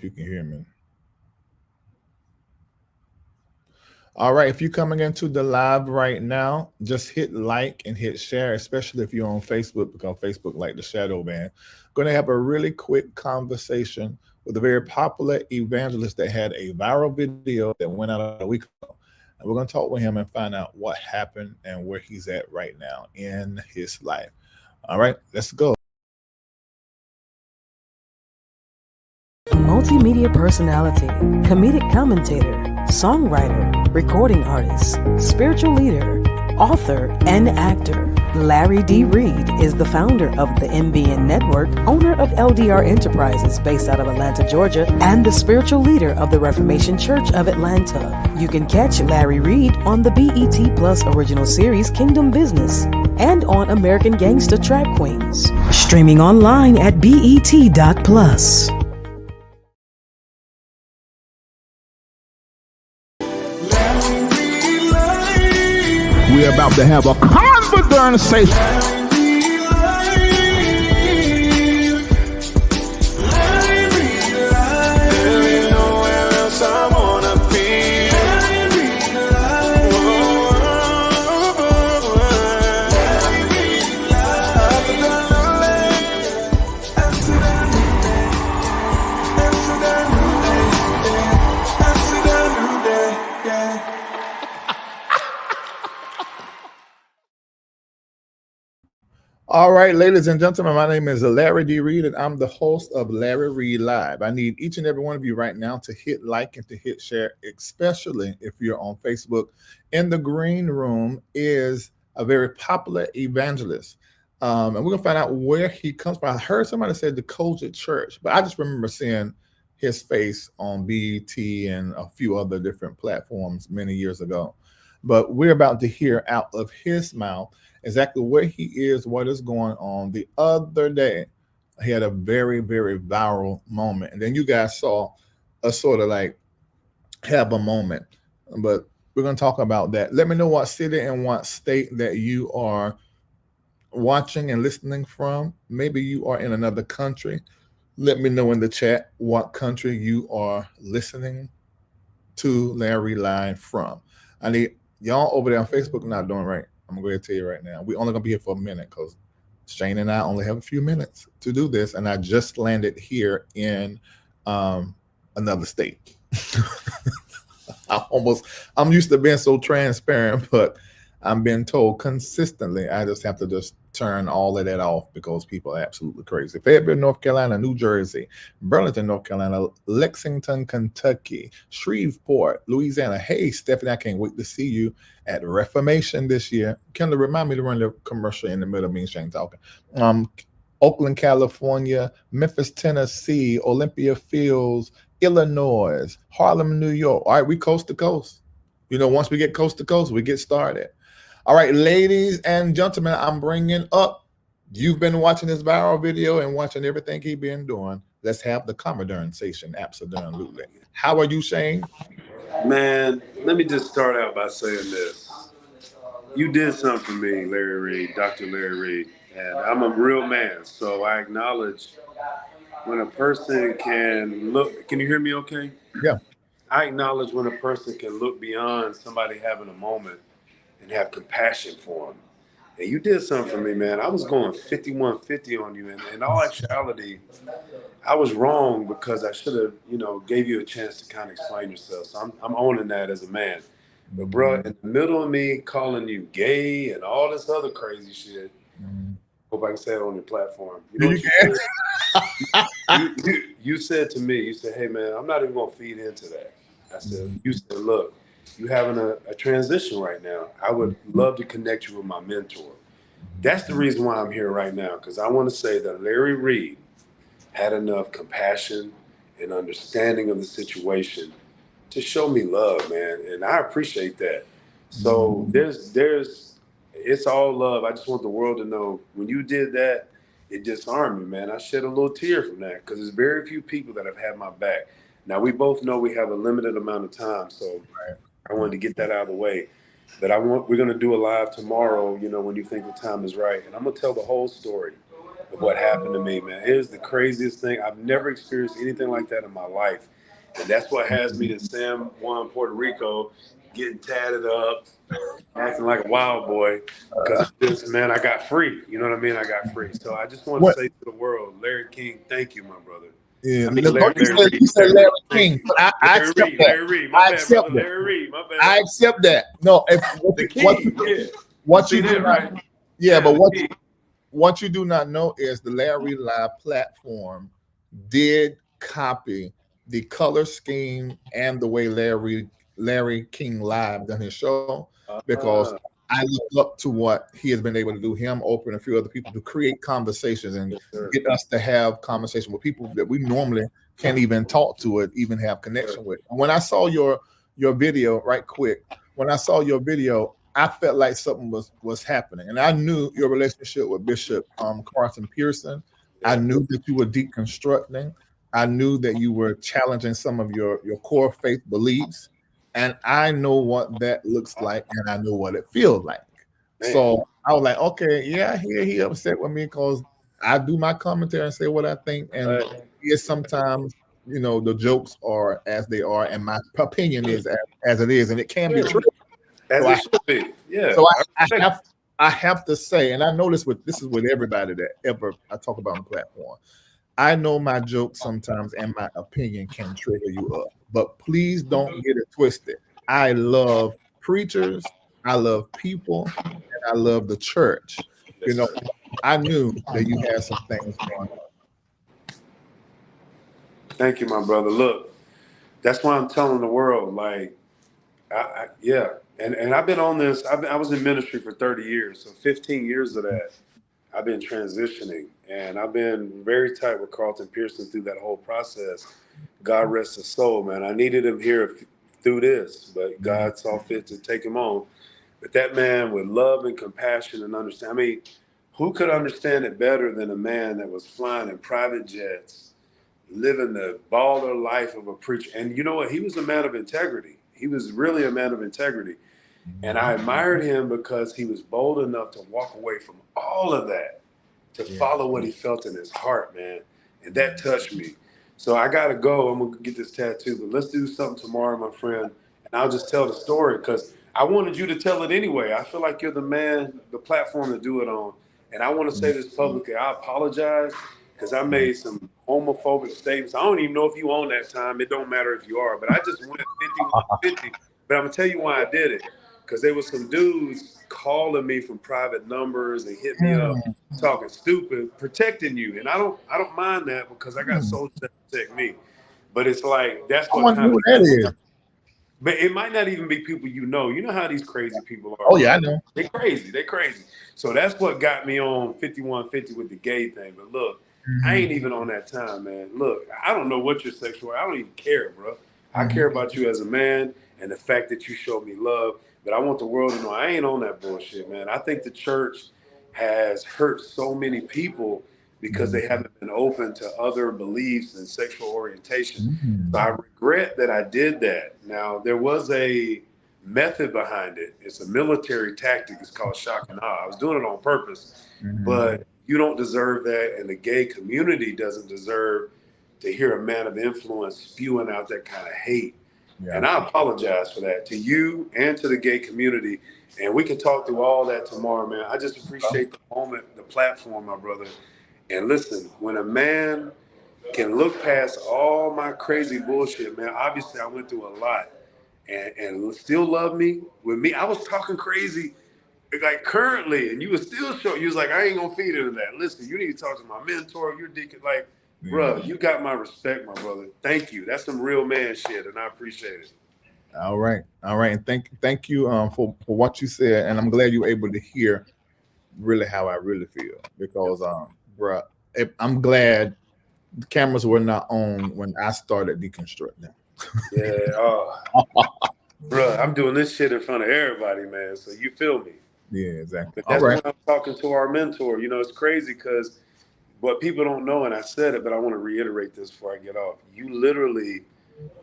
if you can hear me. All right, if you're coming into the live right now, just hit like and hit share, especially if you're on Facebook, because Facebook like the shadow ban. Going to have a really quick conversation with a very popular evangelist that had a viral video that went out a week ago. And we're going to talk with him and find out what happened and where he's at right now in his life. All right, let's go. Multimedia personality, comedic commentator, songwriter, recording artist, spiritual leader, author, and actor. Larry D. Reid is the founder of the MBN Network, owner of LDR Enterprises based out of Atlanta, Georgia, and the spiritual leader of the Reformation Church of Atlanta. You can catch Larry Reid on the BET Plus original series Kingdom Business and on American Gangsta Trap Queens. Streaming online at BET.plus. We're about to have a conversation. All right, ladies and gentlemen, my name is Larry D. Reid, and I'm the host of Larry Reid Live. I need each and every one of you right now to hit like and to hit share, especially if you're on Facebook. In the green room is a very popular evangelist, and we're going to find out where he comes from. I heard somebody say the Kojic Church, but I just remember seeing his face on BET and a few other different platforms many years ago. But we're about to hear out of his mouth exactly where he is, what is going on. The other day, he had a very, very viral moment. And then you guys saw a sort of like have a moment. But we're going to talk about that. Let me know what city and what state that you are watching and listening from. Maybe you are in another country. Let me know in the chat what country you are listening to Larry Live from. I need y'all over there on Facebook not doing right. I'm going to tell you right now. We're only going to be here for a minute because Shane and I only have a few minutes to do this. And I just landed here in another state. I'm used to being so transparent, but I'm being told consistently I just have to just turn all of that off because people are absolutely crazy. Fayetteville, North Carolina, New Jersey, Burlington, North Carolina, Lexington, Kentucky, Shreveport, Louisiana. Hey, Stephanie, I can't wait to see you at Reformation this year. Kendall, remind me to run the commercial in the middle of me and Shane talking. Oakland, California, Memphis, Tennessee, Olympia Fields, Illinois, Harlem, New York. All right, we coast to coast. You know, once we get coast to coast, we get started. All right, ladies and gentlemen, I'm bringing up, you've been watching this viral video and watching everything he's been doing. Let's have the conversation. Absolutely. How are you, Shane? Man, let me just start out by saying this. You did something for me, Larry Reid, Dr. Larry Reid, and I'm a real man, so I acknowledge when a person can look. Can you hear me okay? Yeah. I acknowledge when a person can look beyond somebody having a moment and have compassion for them. And you did something for me, man. I was going 51-50 on you, and in all actuality, I was wrong because I should have, gave you a chance to kind of explain yourself. So I'm owning that as a man. But bro, in the middle of me calling you gay and all this other crazy shit, hope I can say it on your platform. You know what you did? You said to me, you said, hey man, I'm not even gonna feed into that. I said, you said, look, you having a transition right now. I would love to connect you with my mentor. That's the reason why I'm here right now, because I want to say that Larry Reid had enough compassion and understanding of the situation to show me love, man. And I appreciate that. So it's all love. I just want the world to know when you did that, it disarmed me, man. I shed a little tear from that because there's very few people that have had my back. Now, we both know we have a limited amount of time, so I wanted to get that out of the way. But we're going to do a live tomorrow, when you think the time is right. And I'm going to tell the whole story. of what happened to me, man. It is the craziest thing. I've never experienced anything like that in my life. And that's what has me in San Juan, Puerto Rico, getting tatted up, acting like a wild boy because of this, man. I got free. You know what I mean? I got free. So I just want to What? say to the world, Larry King, thank you, my brother. Yeah, I mean, look, Larry Reid, you said Larry Larry Reid, thank King, you. but I accept that. Larry Reid, my I bad, accept brother. that. Larry Reid, my I bad. accept that. No, if The what key, yeah. what See you do that, not, right? yeah, Yeah, but the key. what you do not know is the Larry Live platform did copy the color scheme and the way Larry King Live done his show because Uh, I look up to what he has been able to do. Him, Oprah, and a few other people to create conversations and yes, sir. get us to have conversation with people that we normally can't even talk to or even have Sir. connection with. And when I saw your video, right quick, when I saw your video, I felt like something was happening, and I knew your relationship with Bishop Carson Pearson. I Yeah. knew that you were deconstructing. I knew that you were challenging some of your core faith beliefs, and I know what that looks like, and I know what it feels like. Man. So I was like, okay, yeah, he upset with me because I do my commentary and say what I think, and yes, sometimes the jokes are as they are, and my opinion is as it is, and it can be Yeah. true. As So it should be. Yeah. so I I respect have I have to say, and I know this is with everybody that ever I talk about on the platform. I know my jokes sometimes and my opinion can trigger you up, but please don't get it twisted. I love preachers, I love people, and I love the church. it. You Yes, know, sir. I knew that you had some things going Thank you, my brother. Look, that's why I'm telling the world, like, yeah. And I've been on this, I was in ministry for 30 years. So 15 years of that, I've been transitioning. And I've been very tight with Carlton Pearson through that whole process. God rest his soul, man. I needed him here through this, but on. God saw fit to take him on. But that man with love and compassion and understand. I mean, who could understand it better than a man that was flying in private jets, living the baller life of a preacher? And you know what? He was a man of integrity. He was really a man of integrity. And I admired him because he was bold enough to walk away from all of that to Yeah. follow what he felt in his heart, man. And that touched me. So I got to go. I'm going to get this tattoo, but let's do something tomorrow, my friend. And I'll just tell the story because I wanted you to tell it anyway. I feel like you're the man, the platform to do it on. And I want to say this publicly. I apologize because I made some homophobic statements. I don't even know if you own that time. It don't matter if you are, but I just went 5150. But I'm going to tell you why I did it. Because there was some dudes calling me from private numbers and hit me up Hmm. talking stupid, protecting you. And I don't mind that because I got Hmm. soldiers that protect me. But it's like that's I what wonder kind who of that messed is. up. But it might not even be people you know. You know how these crazy people are, Oh yeah, bro. I know. They crazy. They crazy. So that's what got me on 5150 with the gay thing. But look, I Hmm. ain't even on that time, man. Look, I don't know what your sexual. I don't even care, bro. I Hmm. care about you as a man and the fact that you showed me love. But I want the world to know I ain't on that bullshit, man. I think the church has hurt so many people because Hmm. they haven't been open to other beliefs and sexual orientation. So I Hmm. regret that I did that. Now, there was a method behind it. It's a military tactic. It's called shock and awe. I was doing it on purpose, Hmm. but you don't deserve that, and the gay community doesn't deserve to hear a man of influence spewing out that kind of hate. Yeah. And I apologize for that to you and to the gay community. And we can talk through all that tomorrow, man. I just appreciate the moment, the platform, my brother. And listen, when a man can look past all my crazy bullshit, man, obviously I went through a lot and still love me with me. I was talking crazy like currently, and you was still show. You was like, I ain't gonna feed into that. Listen, you need to talk to my mentor. You're deacon, like, Yeah. bro, you got my respect, my brother. Thank you. That's some real man shit, and I appreciate it. All right. All right. And thank you for what you said. And I'm glad you were able to hear really how I really feel. Because bruh, I'm glad the cameras were not on when I started deconstructing. Yeah, bro, I'm doing this shit in front of everybody, man. So you feel me? Yeah, exactly. But All that's right. when I'm talking to our mentor. You know, it's crazy because what people don't know, and I said it, but I want to reiterate this before I get off. You literally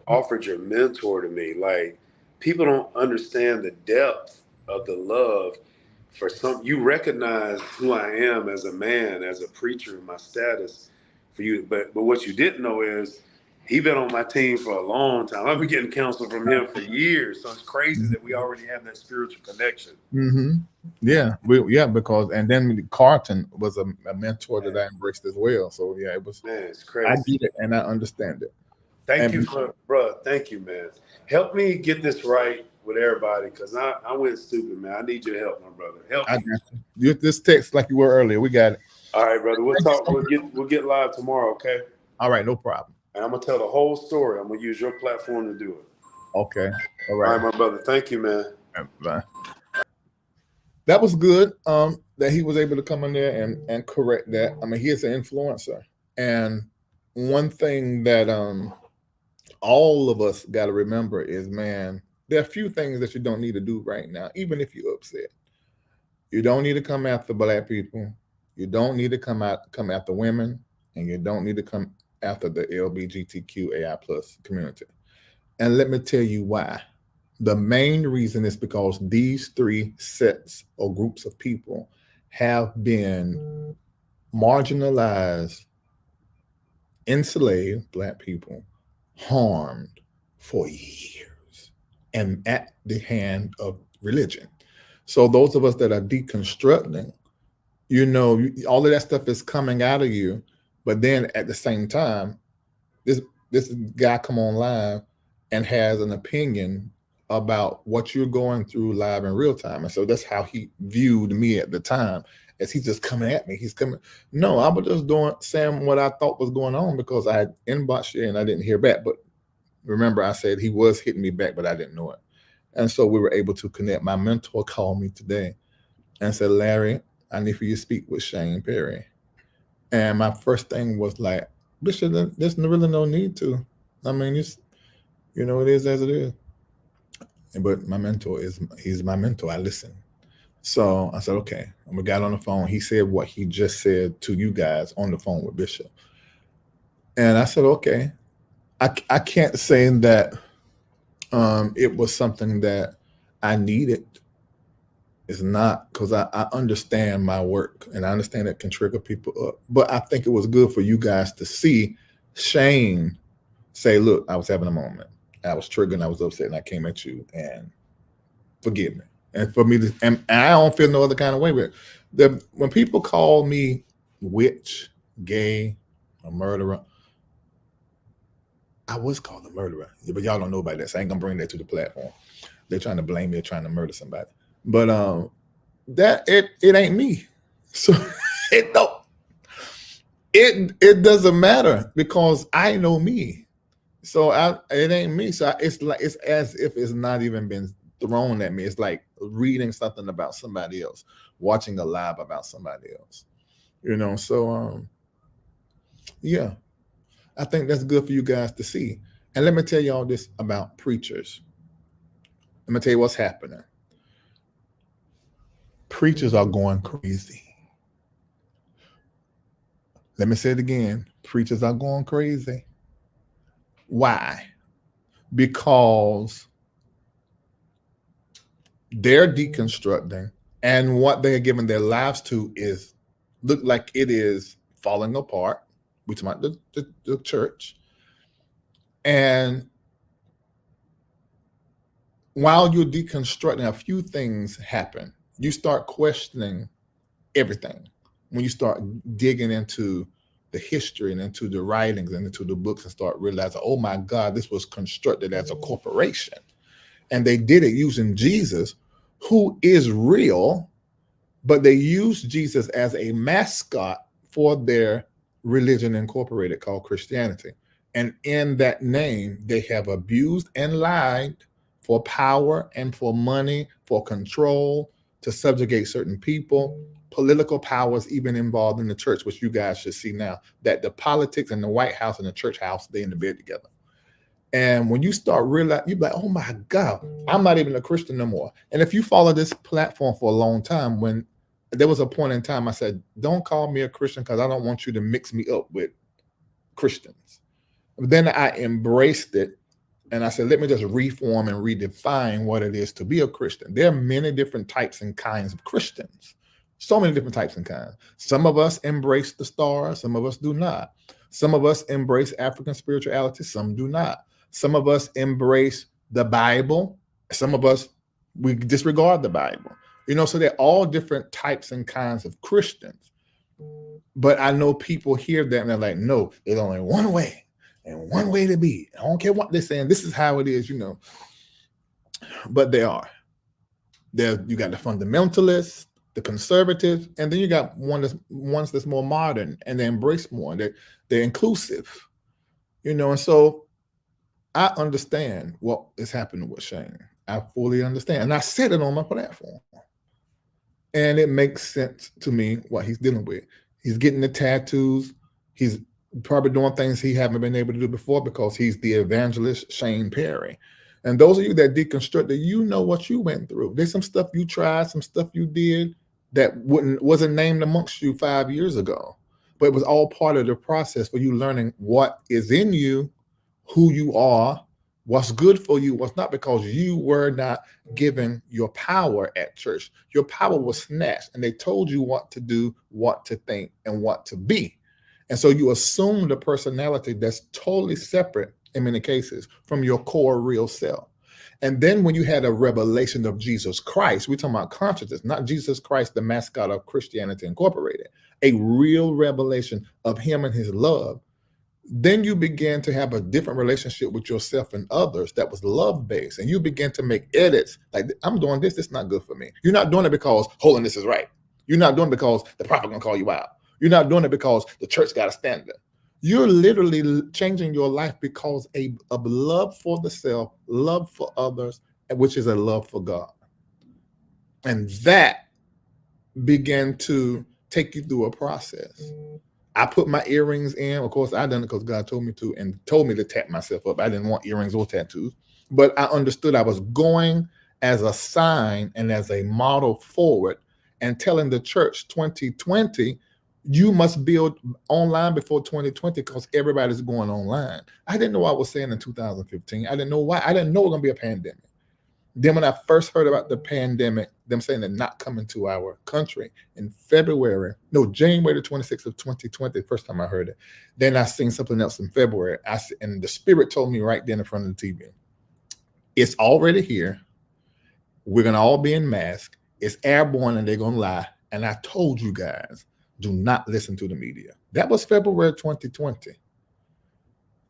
offered your mentor to me. Like, people don't understand the depth of the love for some, you recognize who I am as a man, as a preacher, my status for you. But what you didn't know is he been on my team for a long time. I've been getting counsel from him for years. So it's crazy that we already have that spiritual connection. Mm-hmm. Yeah, because and then Carlton was a mentor that Man, I embraced as well. So yeah, it was. man, it's I crazy. get it and I understand it. Thank you And for, bro. Thank you, man. Help me get this right with everybody, because I went stupid, man. I need your help, my brother. Help I me. got you. You this text like you were earlier. We got it. All right, brother. We'll Thank you talk. so much. We'll get live tomorrow, okay? All right, no problem. And I'm gonna tell the whole story. I'm gonna use your platform to do it. Okay. All All right. right, my brother. Thank you, man. Bye. That was good. That he was able to come in there and correct that. I mean, he is an influencer, and one thing that all of us got to remember is, man, there are a few things that you don't need to do right now, even if you're upset. You don't need to come after black people. You don't need to come after women, and you don't need to come after the LGBTQAI plus community. And let me tell you why. The main reason is because these three sets or groups of people have been marginalized, enslaved black people, harmed for years, and at the hand of religion. So those of us that are deconstructing, all of that stuff is coming out of you, but then at the same time, this this guy come on live and has an opinion about what you're going through live in real time. And so that's how he viewed me at the time, as he's just coming at me. He's coming. No, I was just saying what I thought was going on because I had inboxed you and I didn't hear back. But remember, I said he was hitting me back, but I didn't know it. And so we were able to connect. My mentor called me today and said, Larry, I need for you to speak with Shane Perry. And my first thing was like, Bishop, there's really no need to. I mean, it is as it is. But my mentor he's my mentor. I listen. So I said, okay. And we got on the phone. He said what he just said to you guys on the phone with Bishop. And I said, okay. I can't say that it was something that I needed. It's not, because I understand my work and I understand it can trigger people up. But I think it was good for you guys to see Shane say, look, I was having a moment. I was triggered and I was upset and I came at you and forgive me. And for me to, and I don't feel no other kind of way with it. When people call me witch, gay, a murderer, I was called a murderer, but y'all don't know about that. So I ain't gonna bring that to the platform. They're trying to blame me or trying to murder somebody. But that it ain't me. So it doesn't matter because I know me. So it ain't me. So it's as if it's not even been thrown at me. It's like reading something about somebody else, watching a live about somebody else. So yeah, I think that's good for you guys to see. And let me tell y'all this about preachers. Let me tell you what's happening. Preachers are going crazy. Let me say it again. Preachers are going crazy. Why? Because they're deconstructing, and what they're giving their lives to is look like it is falling apart. We talk about the church. And while you're deconstructing, a few things happen. You start questioning everything when you start digging into the history and into the writings and into the books and start realizing, oh my God, this was constructed as a corporation. And they did it using Jesus, who is real, but they used Jesus as a mascot for their religion incorporated called Christianity. And in that name, they have abused and lied for power and for money, for control, to subjugate certain people. Political powers even involved in the church, which you guys should see now, that the politics and the White House and the church house, they in the bed together. And when you start realizing, you're like, oh my God, I'm not even a Christian no more. And if you follow this platform for a long time, when there was a point in time I said, don't call me a Christian because I don't want you to mix me up with Christians. Then I embraced it And I said, let me just reform and redefine what it is to be a Christian. There are many different types and kinds of Christians. So many different types and kinds. Some of us embrace the stars, some of us do not. Some of us embrace African spirituality, some do not. Some of us embrace the Bible, some of us, we disregard the Bible. So they're all different types and kinds of Christians. But I know people hear that and they're like, no, there's only one way and one way to be. I don't care what they're saying. This is how it is, But they are. You got the fundamentalists, the conservatives, and then you got ones that's more modern and they embrace more. They're inclusive, And so I understand what is happening with Shane. I fully understand, and I said it on my platform, and it makes sense to me what he's dealing with. He's getting the tattoos. He's probably doing things he haven't been able to do before because he's the evangelist Shane Perry. And those of you that deconstructed, you know what you went through. There's some stuff you tried, some stuff you did that wasn't named amongst you 5 years ago. But it was all part of the process for you learning what is in you, who you are, what's good for you, what's not, because you were not given your power at church. Your power was snatched, and they told you what to do, what to think, and what to be. And so you assumed a personality that's totally separate in many cases from your core real self. And then when you had a revelation of Jesus Christ, we're talking about consciousness, not Jesus Christ, the mascot of Christianity Incorporated, a real revelation of him and his love, then you began to have a different relationship with yourself and others that was love-based. And you began to make edits. Like, I'm doing this, it's not good for me. You're not doing it because holiness is right. You're not doing it because the prophet going to call you out. You're not doing it because the church got a standard. You're literally changing your life because of love for the self, love for others, which is a love for God. And that began to take you through a process. I put my earrings in. Of course, I done it because God told me to, and told me to tap myself up. I didn't want earrings or tattoos, but I understood I was going as a sign and as a model forward and telling the church 2020, you must build online before 2020 because everybody's going online. I didn't know what I was saying in 2015. I didn't know why. I didn't know it was going to be a pandemic. Then when I first heard about the pandemic, them saying they're not coming to our country in January the 26th of 2020, the first time I heard it. Then I seen something else in February. And the Spirit told me right then in front of the TV, it's already here. We're going to all be in masks. It's airborne and they're going to lie. And I told you guys, do not listen to the media. That was February 2020.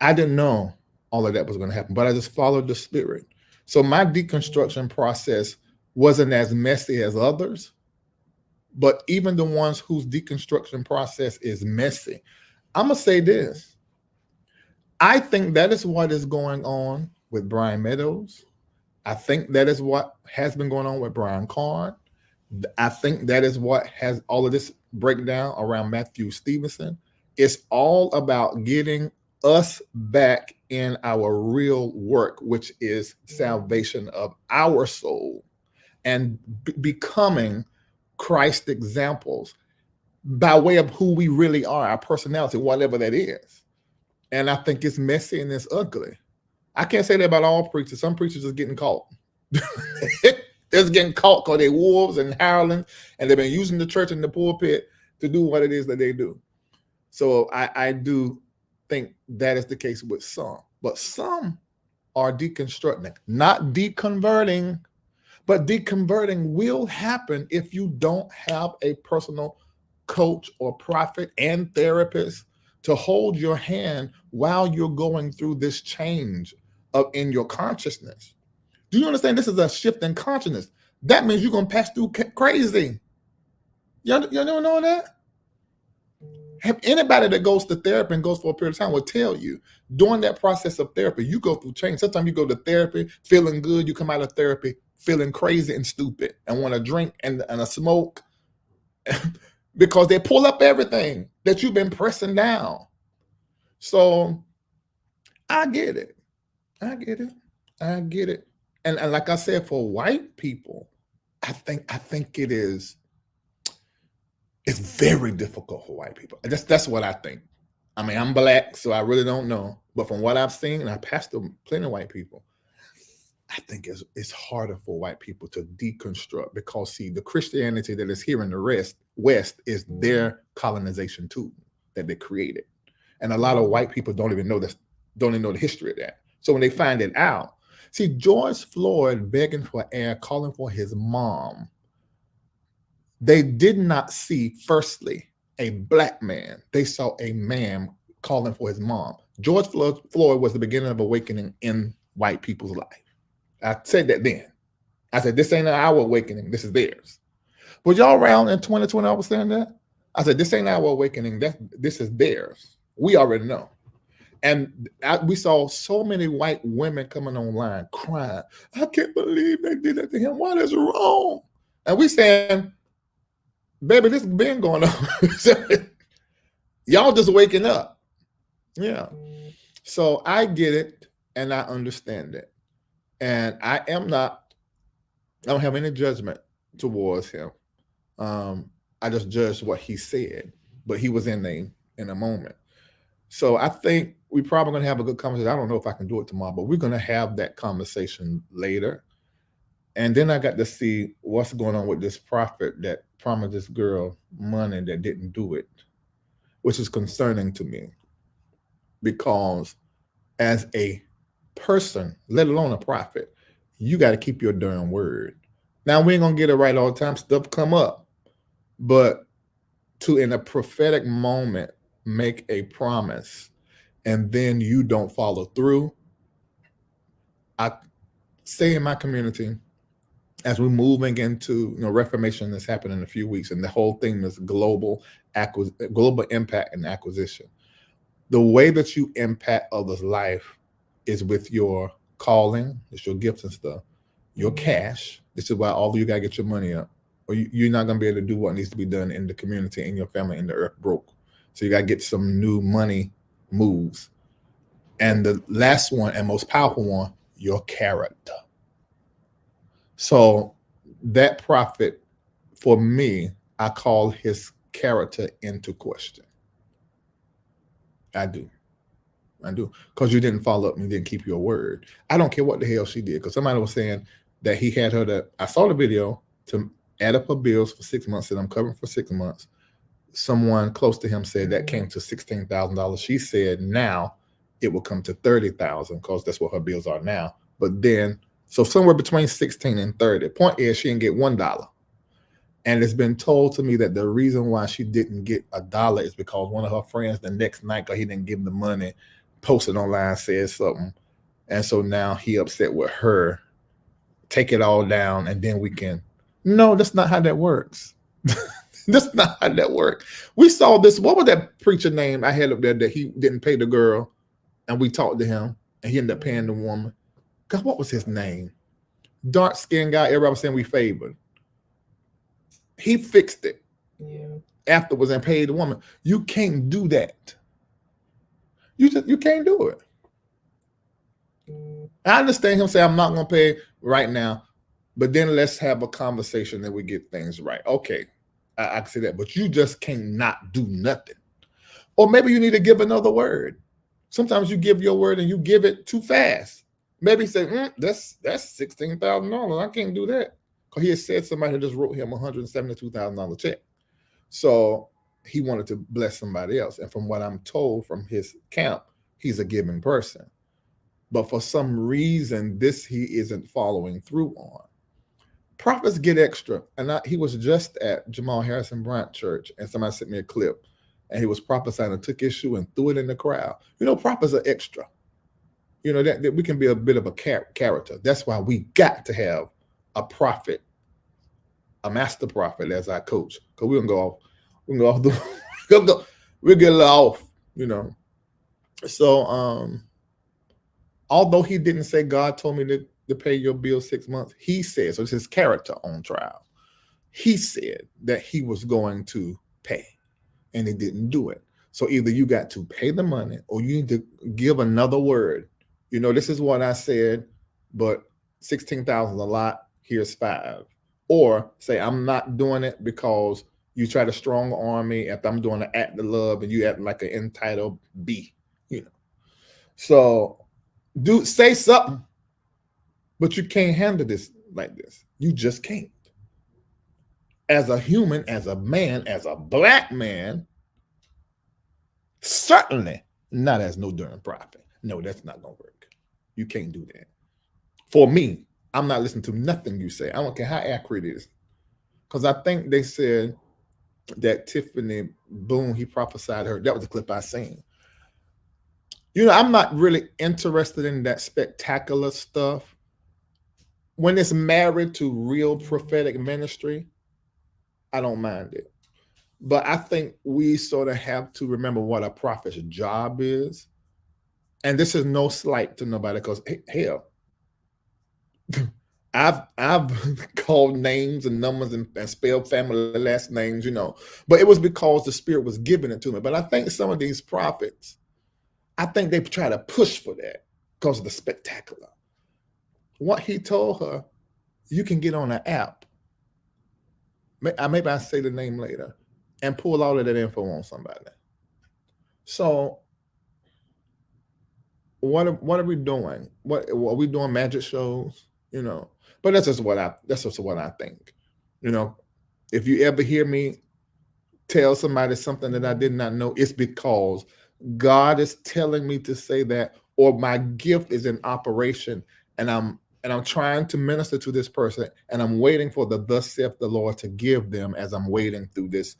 I didn't know all of that was going to happen, but I just followed the Spirit. So my deconstruction process wasn't as messy as others, but even the ones whose deconstruction process is messy, I'm going to say this. I think that is what is going on with Brian Meadows. I think that is what has been going on with Brian Carn. I think that is what has all of this breakdown around Matthew Stevenson. It's all about getting us back in our real work, which is salvation of our soul and becoming Christ examples by way of who we really are, our personality, whatever that is. And I think it's messy and it's ugly. I can't say that about all preachers. Some preachers are getting caught. They're just getting caught because they're wolves and howling, and they've been using the church and the pulpit to do what it is that they do. So I do think that is the case with some, but some are deconstructing, not deconverting, but deconverting will happen if you don't have a personal coach or prophet and therapist to hold your hand while you're going through this change in your consciousness. Do you understand? This is a shift in consciousness. That means you're going to pass through crazy. You don't know that? Anybody that goes to therapy and goes for a period of time will tell you during that process of therapy, you go through change. Sometimes you go to therapy feeling good. You come out of therapy feeling crazy and stupid and want to drink and a smoke because they pull up everything that you've been pressing down. So I get it. And like I said, for white people, I think it is. It's very difficult for white people. That's what I think. I mean, I'm black, so I really don't know. But from what I've seen, and I pastor plenty of white people, I think it's harder for white people to deconstruct because see, the Christianity that is here in the West is their colonization tool that they created, and a lot of white people don't even know this, don't even know the history of that. So when they find it out, see George Floyd begging for air, calling for his mom, they did not see firstly a black man; they saw a man calling for his mom. George Floyd was the beginning of awakening in white people's life. I said that then. I said, this ain't our awakening. This is theirs. Was y'all around in 2020? I was saying that. I said, this ain't our awakening. This is theirs. We already know. And we saw so many white women coming online crying. I can't believe they did that to him. Why that's wrong? And we saying, baby, this has been going on. Y'all just waking up. Yeah. So I get it and I understand it. And I don't have any judgment towards him. I just judged what he said, but he was in a moment. So I think we're probably going to have a good conversation. I don't know if I can do it tomorrow, but we're going to have that conversation later. And then I got to see what's going on with this prophet that promised this girl money that didn't do it, which is concerning to me because as a person, let alone a prophet, you got to keep your darn word. Now we ain't gonna get it right all the time. Stuff come up, but to in a prophetic moment make a promise and then you don't follow through. I say in my community, as we're moving into Reformation that's happening in a few weeks, and the whole thing is global impact and acquisition. The way that you impact others' life is with your calling, it's your gifts and stuff, your cash. This is why all of you gotta get your money up, or you're not gonna be able to do what needs to be done in the community, in your family, in the earth broke. So you gotta get some new money moves. And the last one and most powerful one, your character. So that prophet, for me, I call his character into question. I do. Because you didn't follow up and you didn't keep your word. I don't care what the hell she did. Because somebody was saying that he had her to, I saw the video, to add up her bills for 6 months, and I'm covering for 6 months. Someone close to him said that came to $16,000. She said now it will come to $30,000 because that's what her bills are now. But then, so somewhere between 16 and 30. Point is, she didn't get $1. And it's been told to me that the reason why she didn't get $1 is because one of her friends the next night, because he didn't give him the money, posted online, said something. And so now he upset with her. Take it all down and then we can. No, that's not how that works. That's not how that works. We saw this. What was that preacher name I had up there that he didn't pay the girl? And we talked to him and he ended up paying the woman. God, what was his name? Dark skinned guy. Everybody was saying we favored. He fixed it afterwards and paid the woman. You can't do that. You can't do it. I understand him say I'm not going to pay right now, but then let's have a conversation that we get things right. Okay, I can say that, but you just can't not do nothing. Or maybe you need to give another word. Sometimes you give your word and you give it too fast. Maybe say, that's $16,000. I can't do that. Because he had said somebody just wrote him $172,000 check. So he wanted to bless somebody else. And from what I'm told from his camp, he's a giving person. But for some reason, this he isn't following through on. Prophets get extra. And he was just at Jamal Harrison Bryant Church, and somebody sent me a clip, and he was prophesying and took issue and threw it in the crowd. Prophets are extra. That we can be a bit of a character. That's why we got to have a prophet, a master prophet as our coach. Because we're gonna go off we'll get a little off, So although he didn't say God told me to pay your bill 6 months, he said, so it's his character on trial. He said that he was going to pay and he didn't do it. So either you got to pay the money or you need to give another word. This is what I said, but 16,000 is a lot. Here's 5. Or say, I'm not doing it because, You try to strong arm me if I'm doing an act of love and you act like an entitled B, you know. So do say something, but you can't handle this like this. You just can't. As a human, as a man, as a black man, certainly not as no darn prophet. No, that's not gonna work. You can't do that. For me, I'm not listening to nothing you say. I don't care how accurate it is. Because I think they said that Tiffany Boone, he prophesied her. That was the clip I seen. You know, I'm not really interested in that spectacular stuff. When it's married to real prophetic ministry, I don't mind it. But I think we sort of have to remember what a prophet's job is. And this is no slight to nobody because hell, I've called names and numbers and spelled family last names, you know, but it was because the Spirit was giving it to me. But I think some of these prophets, I think they try to push for that because of the spectacular. What he told her, you can get on an app. Maybe I say the name later and pull all of that info on somebody. So what are we doing? What are we doing? Magic shows, you know? But that's just what I think. You know, if you ever hear me tell somebody something that I did not know, it's because God is telling me to say that, or my gift is in operation, and I'm trying to minister to this person, and I'm waiting for the thus saith the Lord to give them as I'm waiting through this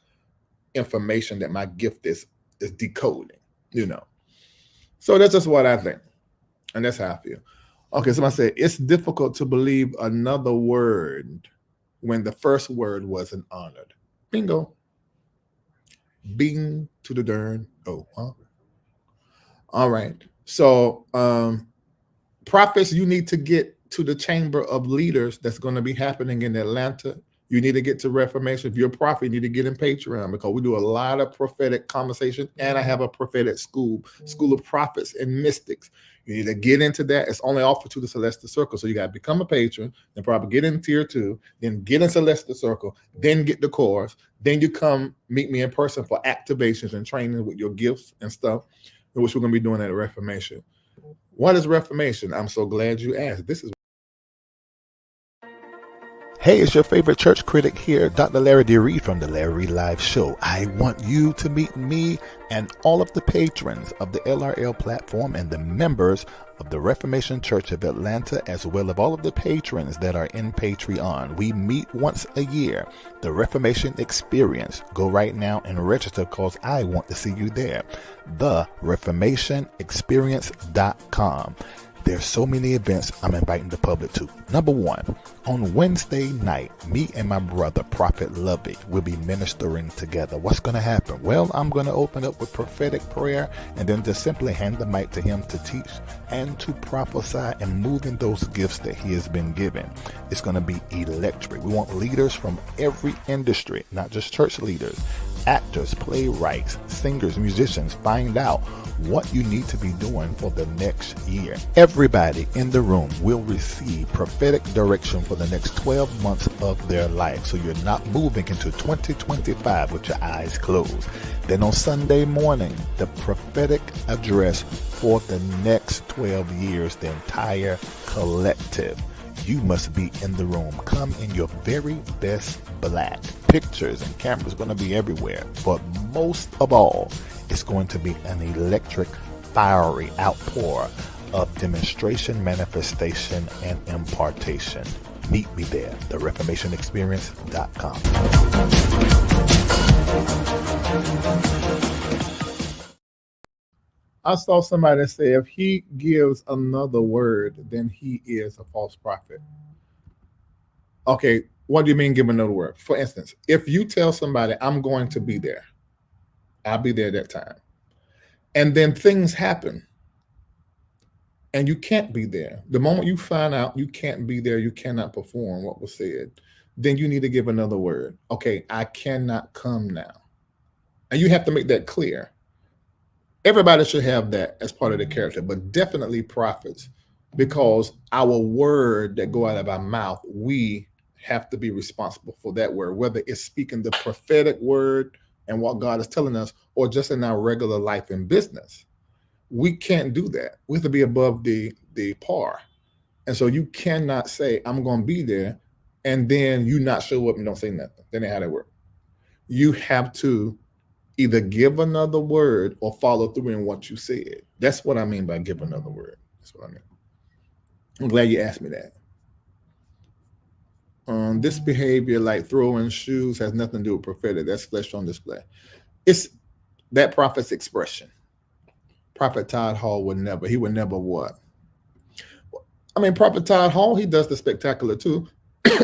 information that my gift is decoding, you know. So that's just what I think. And that's how I feel. Okay, somebody said it's difficult to believe another word when the first word wasn't honored. Bingo. Bing to the darn. Oh, huh? All right. So prophets, you need to get to the chamber of leaders that's going to be happening in Atlanta. You need to get to Reformation. If you're a prophet, you need to get in Patreon because we do a lot of prophetic conversation, and I have a prophetic school of prophets and mystics. You need to get into that. It's only offered to the Celestial Circle. So you got to become a patron, then probably get in tier 2, then get in Celestial Circle, then get the course. Then you come meet me in person for activations and training with your gifts and stuff, which we're going to be doing at a Reformation. What is Reformation? I'm so glad you asked. This is Hey, it's your favorite church critic here, Dr. Larry D. Reid from the Larry Reid Live Show. I want you to meet me and all of the patrons of the LRL platform and the members of the Reformation Church of Atlanta, as well as all of the patrons that are in Patreon. We meet once a year. The Reformation Experience. Go right now and register because I want to see you there. The ReformationExperience.com. There's so many events I'm inviting the public to. Number 1, on Wednesday night, me and my brother, Prophet Lovey, will be ministering together. What's going to happen? Well, I'm going to open up with prophetic prayer and then just simply hand the mic to him to teach and to prophesy and move in those gifts that he has been given. It's going to be electric. We want leaders from every industry, not just church leaders, actors, playwrights, singers, musicians. Find out what you need to be doing for the next year. Everybody in the room will receive prophetic direction for the next 12 months of their life. So you're not moving into 2025 with your eyes closed. Then on Sunday morning, the prophetic address for the next 12 years, the entire collective. You must be in the room. Come in your very best black. Pictures and cameras going to be everywhere. But most of all, it's going to be an electric, fiery outpour of demonstration, manifestation, and impartation. Meet me there, thereformationexperience.com. I saw somebody say if he gives another word, then he is a false prophet. Okay, what do you mean give another word? For instance, if you tell somebody, I'm going to be there, I'll be there that time, and then things happen, and you can't be there. The moment you find out you can't be there, you cannot perform what was said, then you need to give another word. Okay, I cannot come now. And you have to make that clear. Everybody should have that as part of their character, but definitely prophets, because our word that go out of our mouth, we have to be responsible for that word, whether it's speaking the prophetic word and what God is telling us, or just in our regular life and business. We can't do that. We have to be above the par. And so you cannot say, I'm going to be there, and then you not show up and don't say nothing. That ain't how that works. You have to either give another word or follow through in what you said. That's what I mean by give another word. That's what I mean. I'm glad you asked me that. This behavior, like throwing shoes, has nothing to do with prophetic. That's flesh on display. It's that prophet's expression. Prophet Todd Hall would never. He would never what? I mean, Prophet Todd Hall, he does the spectacular too.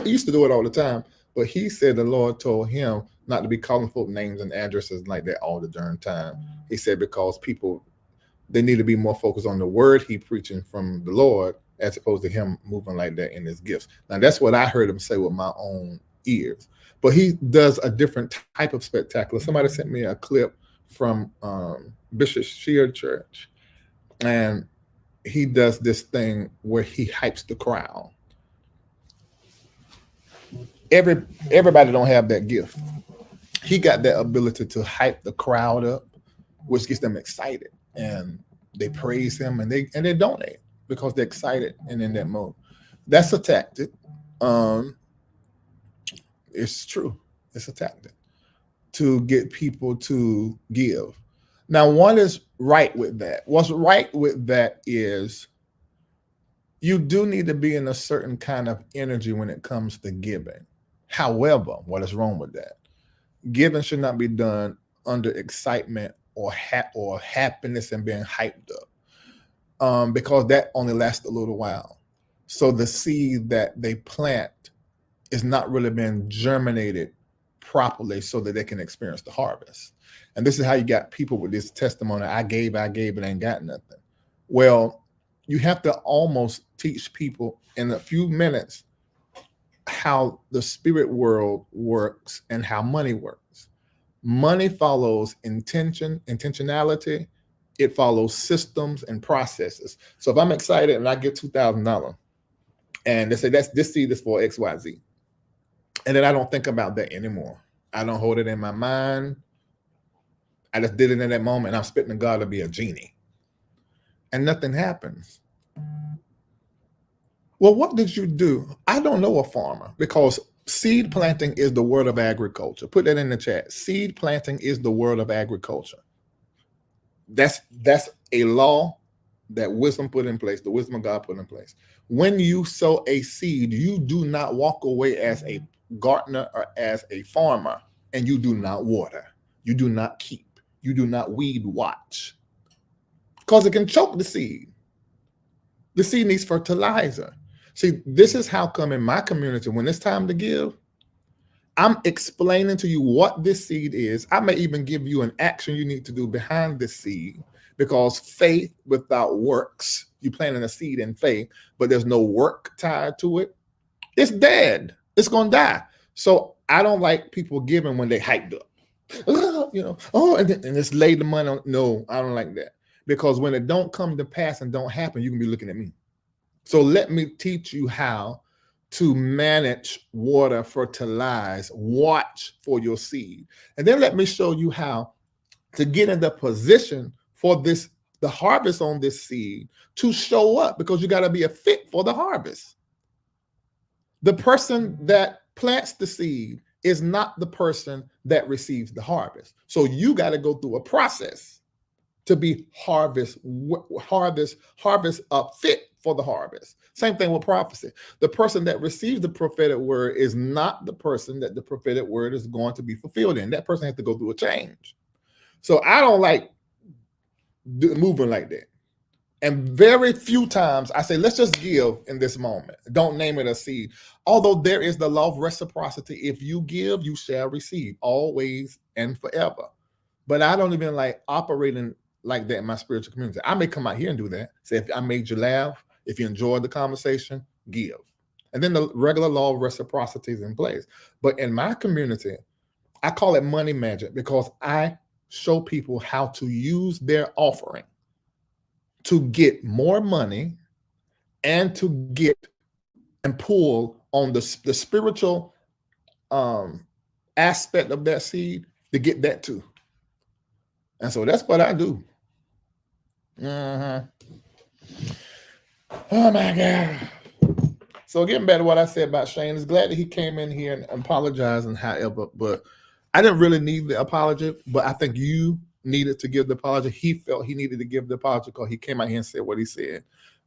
He used to do it all the time. But he said the Lord told him not to be calling folk names and addresses like that all the darn time. He said because people, they need to be more focused on the word he preaching from the Lord as opposed to him moving like that in his gifts. Now, that's what I heard him say with my own ears. But he does a different type of spectacular. Somebody sent me a clip from Bishop Shear Church, and he does this thing where he hypes the crowd. Everybody don't have that gift. He got that ability to hype the crowd up, which gets them excited, and they praise him, and they donate because they're excited and in that mode. That's a tactic. It's true. It's a tactic to get people to give. Now, what is right with that? What's right with that is you do need to be in a certain kind of energy when it comes to giving. However, what is wrong with that? Giving should not be done under excitement or happiness and being hyped up, because that only lasts a little while. So the seed that they plant is not really being germinated properly so that they can experience the harvest. And this is how you got people with this testimony, I gave, and ain't got nothing. Well, you have to almost teach people in a few minutes how the spirit world works and how money works. Money follows intentionality. It follows systems and processes. So if I'm excited and I get $2,000 and they say this seed is for XYZ, and then I don't think about that anymore. I don't hold it in my mind. I just did it in that moment, and I'm expecting God to be a genie. And nothing happens. Well, what did you do? I don't know a farmer, because seed planting is the word of agriculture. Put that in the chat. Seed planting is the word of agriculture. That's a law that wisdom put in place, the wisdom of God put in place. When you sow a seed, you do not walk away as a gardener or as a farmer, and you do not water. You do not keep. You do not weed watch, because it can choke the seed. The seed needs fertilizer. See, this is how come in my community, when it's time to give, I'm explaining to you what this seed is. I may even give you an action you need to do behind this seed, because faith without works, you planting a seed in faith, but there's no work tied to it, it's dead. It's going to die. So I don't like people giving when they hyped up. And just lay the money on. No, I don't like that. Because when it don't come to pass and don't happen, you can be looking at me. So let me teach you how to manage water, fertilize, watch for your seed. And then let me show you how to get in the position for the harvest on this seed to show up, because you got to be a fit for the harvest. The person that plants the seed is not the person that receives the harvest. So you got to go through a process to be harvest up fit for the harvest. Same thing with prophecy. The person that receives the prophetic word is not the person that the prophetic word is going to be fulfilled in. That person has to go through a change. So I don't like moving like that. And very few times I say, let's just give in this moment. Don't name it a seed. Although there is the law of reciprocity. If you give, you shall receive, always and forever. But I don't even like operating like that in my spiritual community. I may come out here and do that. Say, if I made you laugh, if you enjoyed the conversation, give. And then the regular law of reciprocity is in place. But in my community, I call it money magic, because I show people how to use their offering to get more money and to get and pull on the spiritual aspect of that seed to get that too. And so that's what I do. Oh my God. So getting back to what I said about Shane, is glad that he came in here and apologized and however, but I didn't really need the apology, but I think you needed to give the apology. He felt he needed to give the apology because he came out here and said what he said.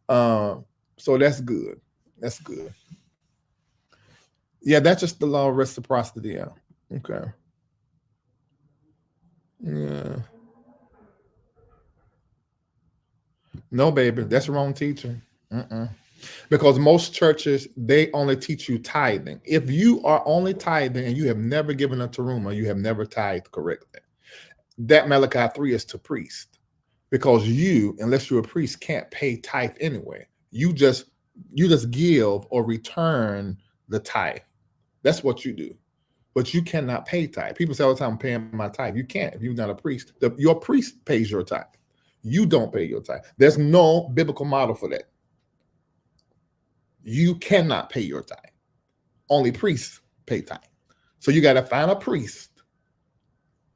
So that's good. That's good. Yeah, that's just the law of reciprocity. Yeah. Okay. Yeah. No, baby, that's the wrong teaching. Because most churches, they only teach you tithing. If you are only tithing and you have never given a teruma, you have never tithed correctly. That Malachi 3 is to priest. Because you, unless you're a priest, can't pay tithe anyway. You just give or return the tithe. That's what you do. But you cannot pay tithe. People say all the time, I'm paying my tithe. You can't if you're not a priest. Your priest pays your tithe. You don't pay your tithe. There's no biblical model for that. You cannot pay your tithe. Only priests pay tithe. So you got to find a priest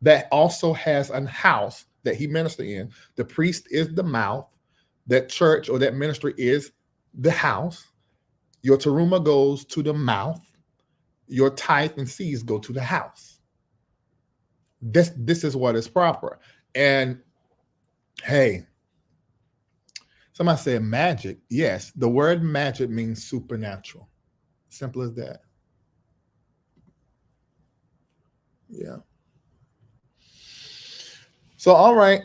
that also has a house that he ministers in. The priest is the mouth. That church or that ministry is the house. Your teruma goes to the mouth. Your tithe and seeds go to the house. This is what is proper. And hey, somebody said magic. Yes, the word magic means supernatural. Simple as that. Yeah. So, all right.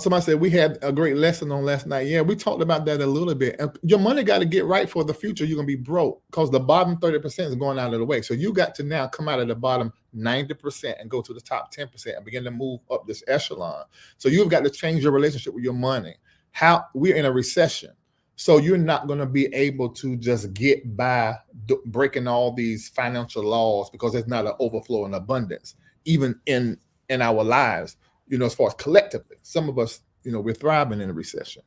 Somebody said we had a great lesson on last night. Yeah, we talked about that a little bit. Your money got to get right for the future. You're going to be broke because the bottom 30% is going out of the way. So you got to now come out of the bottom 90% and go to the top 10% and begin to move up this echelon. So you've got to change your relationship with your money. How we're in a recession. So you're not going to be able to just get by breaking all these financial laws because there's not an overflow and abundance, even in our lives. As far as collectively, some of us, we're thriving in a recession,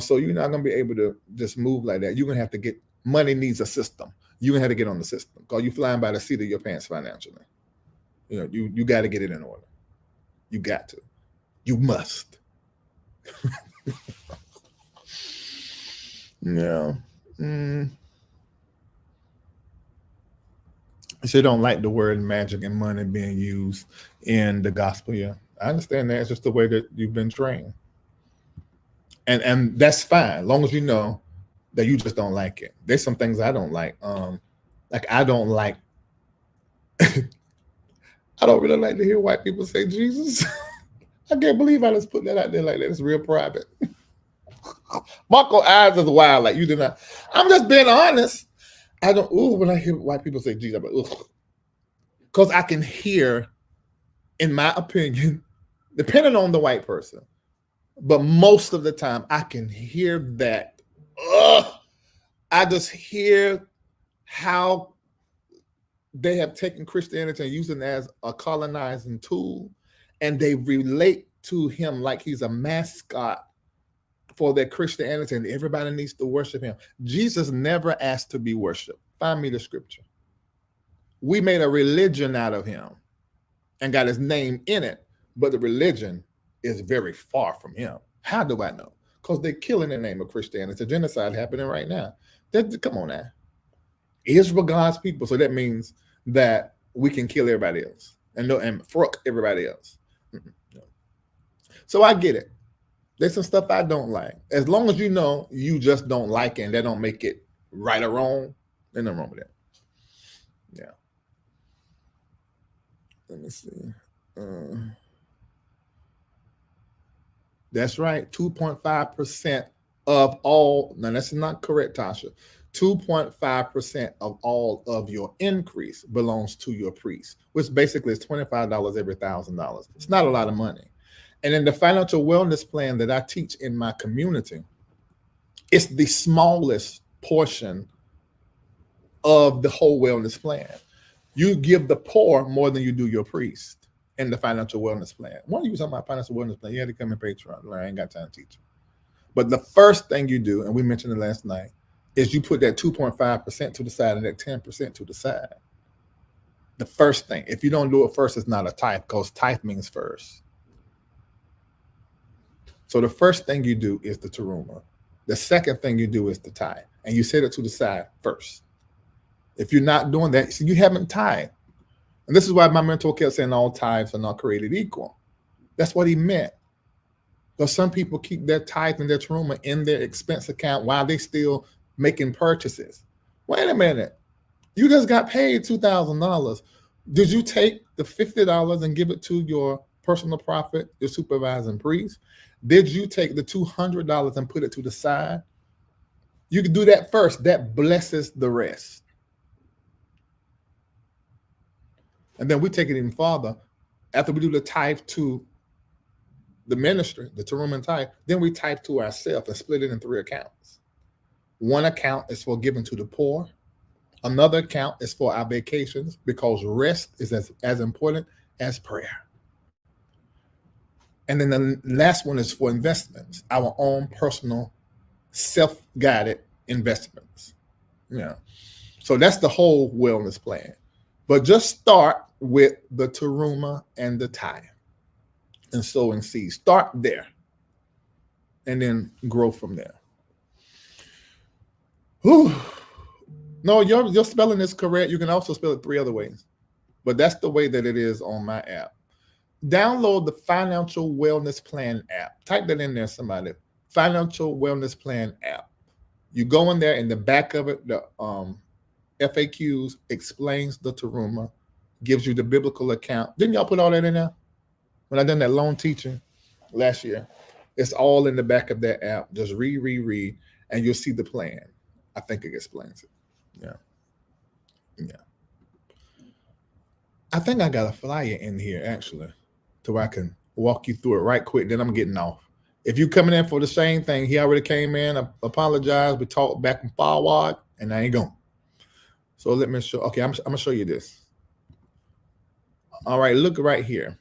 so you're not going to be able to just move like that. You're going to have to money needs a system. You're going to have to get on the system because you're flying by the seat of your pants financially. You got to get it in order. You got to. You must. Yeah. She don't like the word magic and money being used in the gospel. Yeah. I understand that. It's just the way that you've been trained. And that's fine, as long as you know that you just don't like it. There's some things I don't like. I don't like I don't really like to hear white people say Jesus. I can't believe I just put that out there like that. It's real private. Marco eyes is wild, like you did not. I'm just being honest. I don't when I hear white people say Jesus, I'm like, ugh. Because I can hear, in my opinion, depending on the white person, but most of the time I can hear that. I just hear how they have taken Christianity and used it as a colonizing tool, and they relate to him like he's a mascot for their Christianity, and everybody needs to worship him. Jesus never asked to be worshipped. Find me the scripture. We made a religion out of him and got his name in it, but the religion is very far from him. How do I know? Because they're killing the name of Christianity. It's a genocide happening right now. Come on now. Israel, God's people. So that means that we can kill everybody else and fruck everybody else. No. So I get it. There's some stuff I don't like. As long as you know you just don't like it and that don't make it right or wrong, there's nothing wrong with that. Yeah. Let me see. That's right. 2.5% of all. Now, that's not correct, Tasha. 2.5% of all of your increase belongs to your priest, which basically is $25 every $1,000. It's not a lot of money. And in the financial wellness plan that I teach in my community, it's the smallest portion of the whole wellness plan. You give the poor more than you do your priest in the financial wellness plan. Why are you talking about financial wellness plan? You had to come in Patreon. I ain't got time to teach you. But the first thing you do, and we mentioned it last night, is you put that 2.5% to the side and that 10% to the side. The first thing, if you don't do it first, it's not a tithe, because tithe means first. So the first thing you do is the teruma. The second thing you do is the tithe, and you set it to the side first. If you're not doing that, so you haven't tithed. And this is why my mentor kept saying all tithes are not created equal. That's what he meant. Because some people keep their tithe and their teruma in their expense account while they still making purchases. Wait a minute. You just got paid $2,000. Did you take the $50 and give it to your personal prophet, your supervising priest? Did you take the $200 and put it to the side? You can do that first. That blesses the rest. And then we take it even farther. After we do the tithe to the ministry, the teruma and tithe, then we tithe to ourselves and split it in 3 accounts. One account is for giving to the poor. Another account is for our vacations, because rest is as important as prayer. And then the last one is for investments, our own personal self-guided investments. Yeah. So that's the whole wellness plan. But just start with the teruma and the tithe and sowing seeds. Start there and then grow from there. Whew. No, your spelling is correct. You can also spell it 3 other ways, but that's the way that it is on my app. Download the Financial Wellness Plan app. Type that in there, somebody. Financial Wellness Plan app. You go in there, in the back of it, the FAQs explains the teruma, gives you the biblical account. Didn't y'all put all that in there? When I done that loan teaching last year, it's all in the back of that app. Just read, and you'll see the plan. I think it explains it. Yeah. I think I got a flyer in here, actually, to where I can walk you through it right quick. Then I'm getting off. If you coming in for the same thing, he already came in. I apologize. We talked back and forward, and I ain't going. So let me show. Okay, I'm going to show you this. All right, look right here.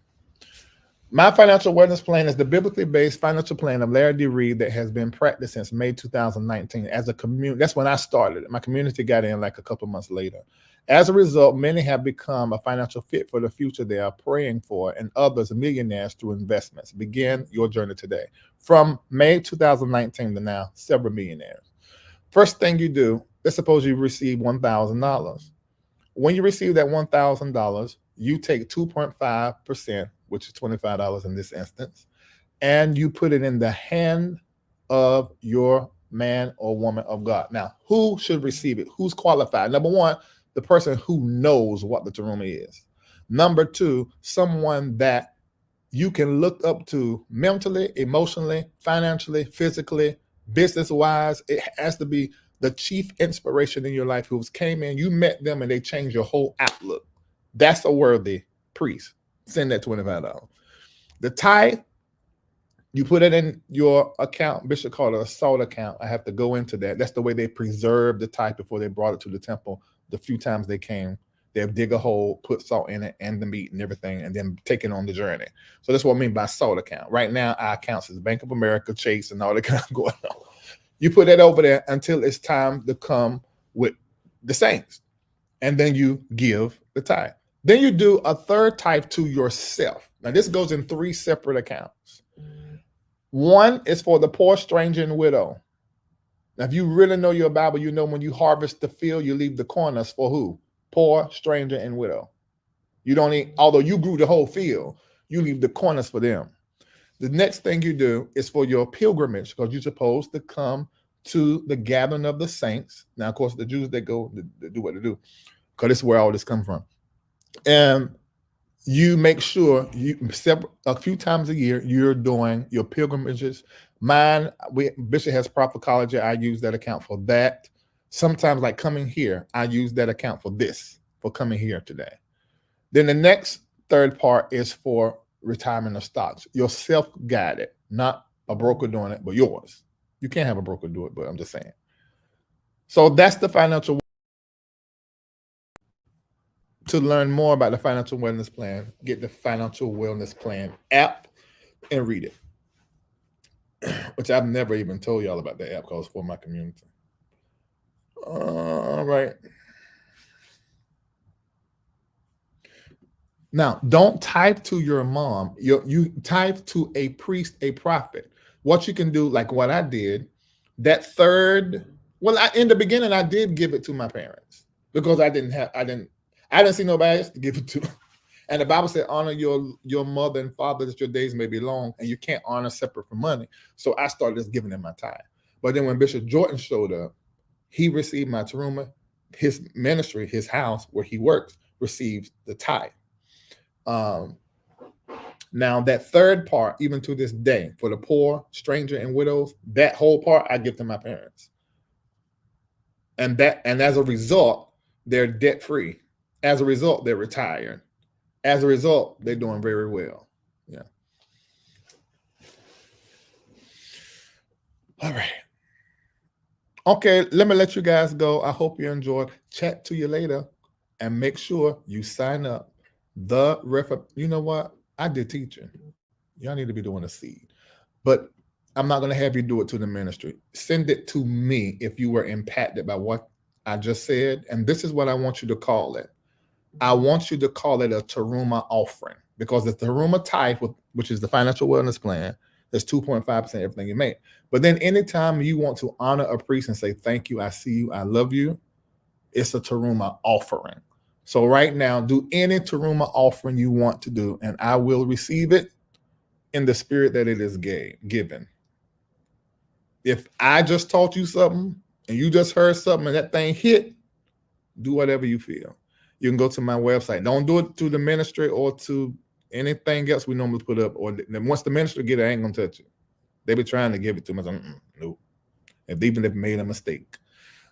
My financial wellness plan is the biblically based financial plan of Larry D. Reid that has been practiced since May 2019 as a community. That's when I started it. My community got in like a couple months later. As a result, many have become a financial fit for the future they are praying for, and others millionaires through investments. Begin your journey today. From May 2019 to now, several millionaires. First thing you do, let's suppose you receive $1,000. When you receive that $1,000, you take 2.5%, which is $25 in this instance, and you put it in the hand of your man or woman of God. Now, who should receive it? Who's qualified? Number one, the person who knows what the teruma is. Number two, someone that you can look up to mentally, emotionally, financially, physically, business-wise. It has to be the chief inspiration in your life who's came in, you met them, and they changed your whole outlook. That's a worthy priest. Send that $25. The tithe, you put it in your account. Bishop called it a salt account. I have to go into that. That's the way they preserved the tithe before they brought it to the temple. The few times they came, they'll dig a hole, put salt in it and the meat and everything, and then take it on the journey. So that's what I mean by salt account. Right now, our accounts is Bank of America, Chase, and all that kind of going on. You put that over there until it's time to come with the saints. And then you give the tithe. Then you do a third tithe to yourself. Now, this goes in 3 separate accounts. One is for the poor, stranger, and widow. Now, if you really know your Bible, you know when you harvest the field, you leave the corners for who? Poor, stranger, and widow. You don't need, although you grew the whole field, you leave the corners for them. The next thing you do is for your pilgrimage, because you're supposed to come to the gathering of the saints. Now, of course, the Jews, they go they do what they do, because this is where all this comes from. And you make sure a few times a year you're doing your pilgrimages. Mine, Bishop has Prophet I use that account for that. Sometimes, like coming here, I use that account for this, for coming here today. Then the next third part is for retirement of stocks. You're self-guided, not a broker doing it, but yours. You can't have a broker do it, but I'm just saying. So that's the financial. To learn more about the Financial Wellness Plan, get the Financial Wellness Plan app and read it, which I've never even told y'all about the app because it's for my community. All right. Now, don't type to your mom. You type to a priest, a prophet. What you can do, like what I did, that third. Well, in the beginning, I did give it to my parents because I didn't see nobody else to give it to. And the Bible said, "Honor your mother and father, that your days may be long." And you can't honor separate from money. So I started just giving them my tithe. But then when Bishop Jordan showed up, he received my teruma. His ministry, his house where he works, receives the tithe. Um, Now that third part, even to this day, for the poor, stranger, and widows, that whole part I give to my parents, and as a result, they're debt free. As a result, they're retired. As a result, they're doing very well. Yeah. All right. Okay, let me let you guys go. I hope you enjoyed. Chat to you later, and make sure you sign up. You know what? I did teaching. Y'all need to be doing a seed. But I'm not going to have you do it to the ministry. Send it to me if you were impacted by what I just said. And this is what I want you to call it. I want you to call it a Teruma offering, because the Teruma tithe, which is the financial wellness plan, that's 2.5% everything you make. But then anytime you want to honor a priest and say, thank you, I see you, I love you, it's a Teruma offering. So right now, do any Teruma offering you want to do, and I will receive it in the spirit that it is given. If I just taught you something and you just heard something and that thing hit, do whatever you feel. You can go to my website. Don't do it to the ministry or to anything else we normally put up. Or once the ministry get it, I ain't gonna touch it. They be trying to give it to me. Nope. Even if they made a mistake.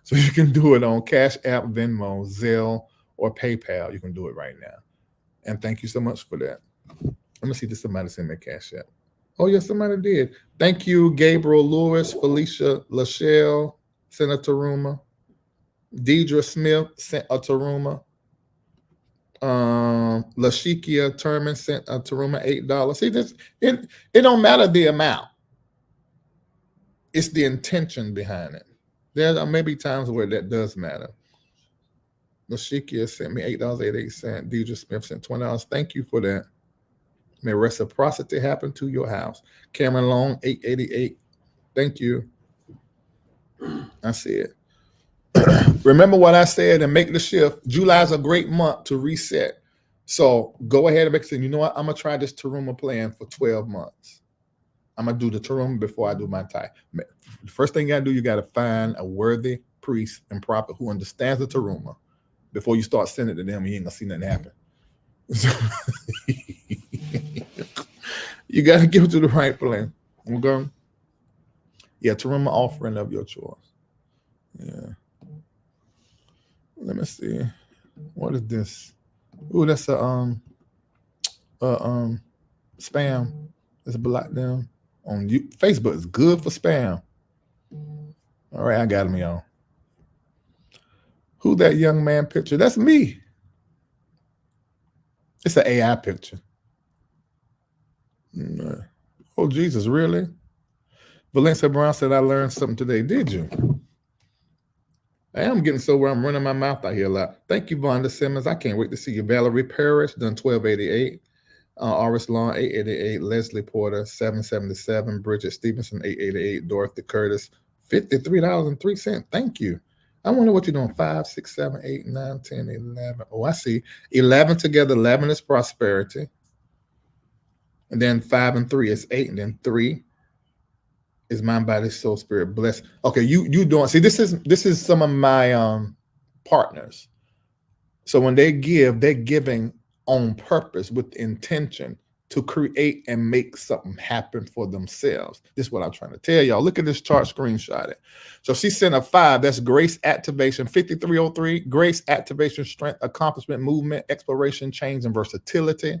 So you can do it on Cash App, Venmo, Zelle, or PayPal. You can do it right now. And thank you so much for that. Let me see if somebody send me a Cash App. Oh, yes, somebody did. Thank you, Gabriel Lewis, Felicia Lachelle sent a Teruma. Deidre Smith sent a Teruma. Lashikia Turman sent a Teruma $8. See, it don't matter the amount. It's the intention behind it. There may be times where that does matter. Lashikia sent me $8.88. Deidre Smith sent $20. Thank you for that. May reciprocity happen to your house. Cameron Long, $8.88. Thank you. I see it. Remember what I said and make the shift. July is a great month to reset. So go ahead and make it. You know what? I'm going to try this Teruma plan for 12 months. I'm going to do the Teruma before I do my tithe. The first thing you got to do, you got to find a worthy priest and prophet who understands the Teruma before you start sending it to them. You ain't going to see nothing happen. You got to give it to the right plan. Okay? Yeah, Teruma offering of your choice. Yeah. Let me see. What is this? Ooh, that's a spam. It's blocked down on you. Facebook is good for spam. All right, I got him, y'all. Who that young man picture? That's me. It's an AI picture. Oh, Jesus, really? Valencia Brown said, I learned something today. Did you? I am getting so where I'm running my mouth out here a lot. Thank you, Vonda Simmons. I can't wait to see you. Valerie Parrish, done 1288. Aris Long, 888. Leslie Porter, 777. Bridget Stevenson, 888. Dorothy Curtis, $53.03. Thank you. I wonder what you're doing. 5, 6, 7, 8, 9, 10, 11. Oh, I see. 11 together. 11 is prosperity. And then 5 and 3 is 8. And then 3 is mind, body, soul, spirit, bless. Okay, you doing? See, this is some of my partners. So when they give, they're giving on purpose with intention to create and make something happen for themselves. This is what I'm trying to tell y'all. Look at this chart, screenshot it. So she sent a 5. That's grace activation. 5303. Grace activation, strength, accomplishment, movement, exploration, change, and versatility.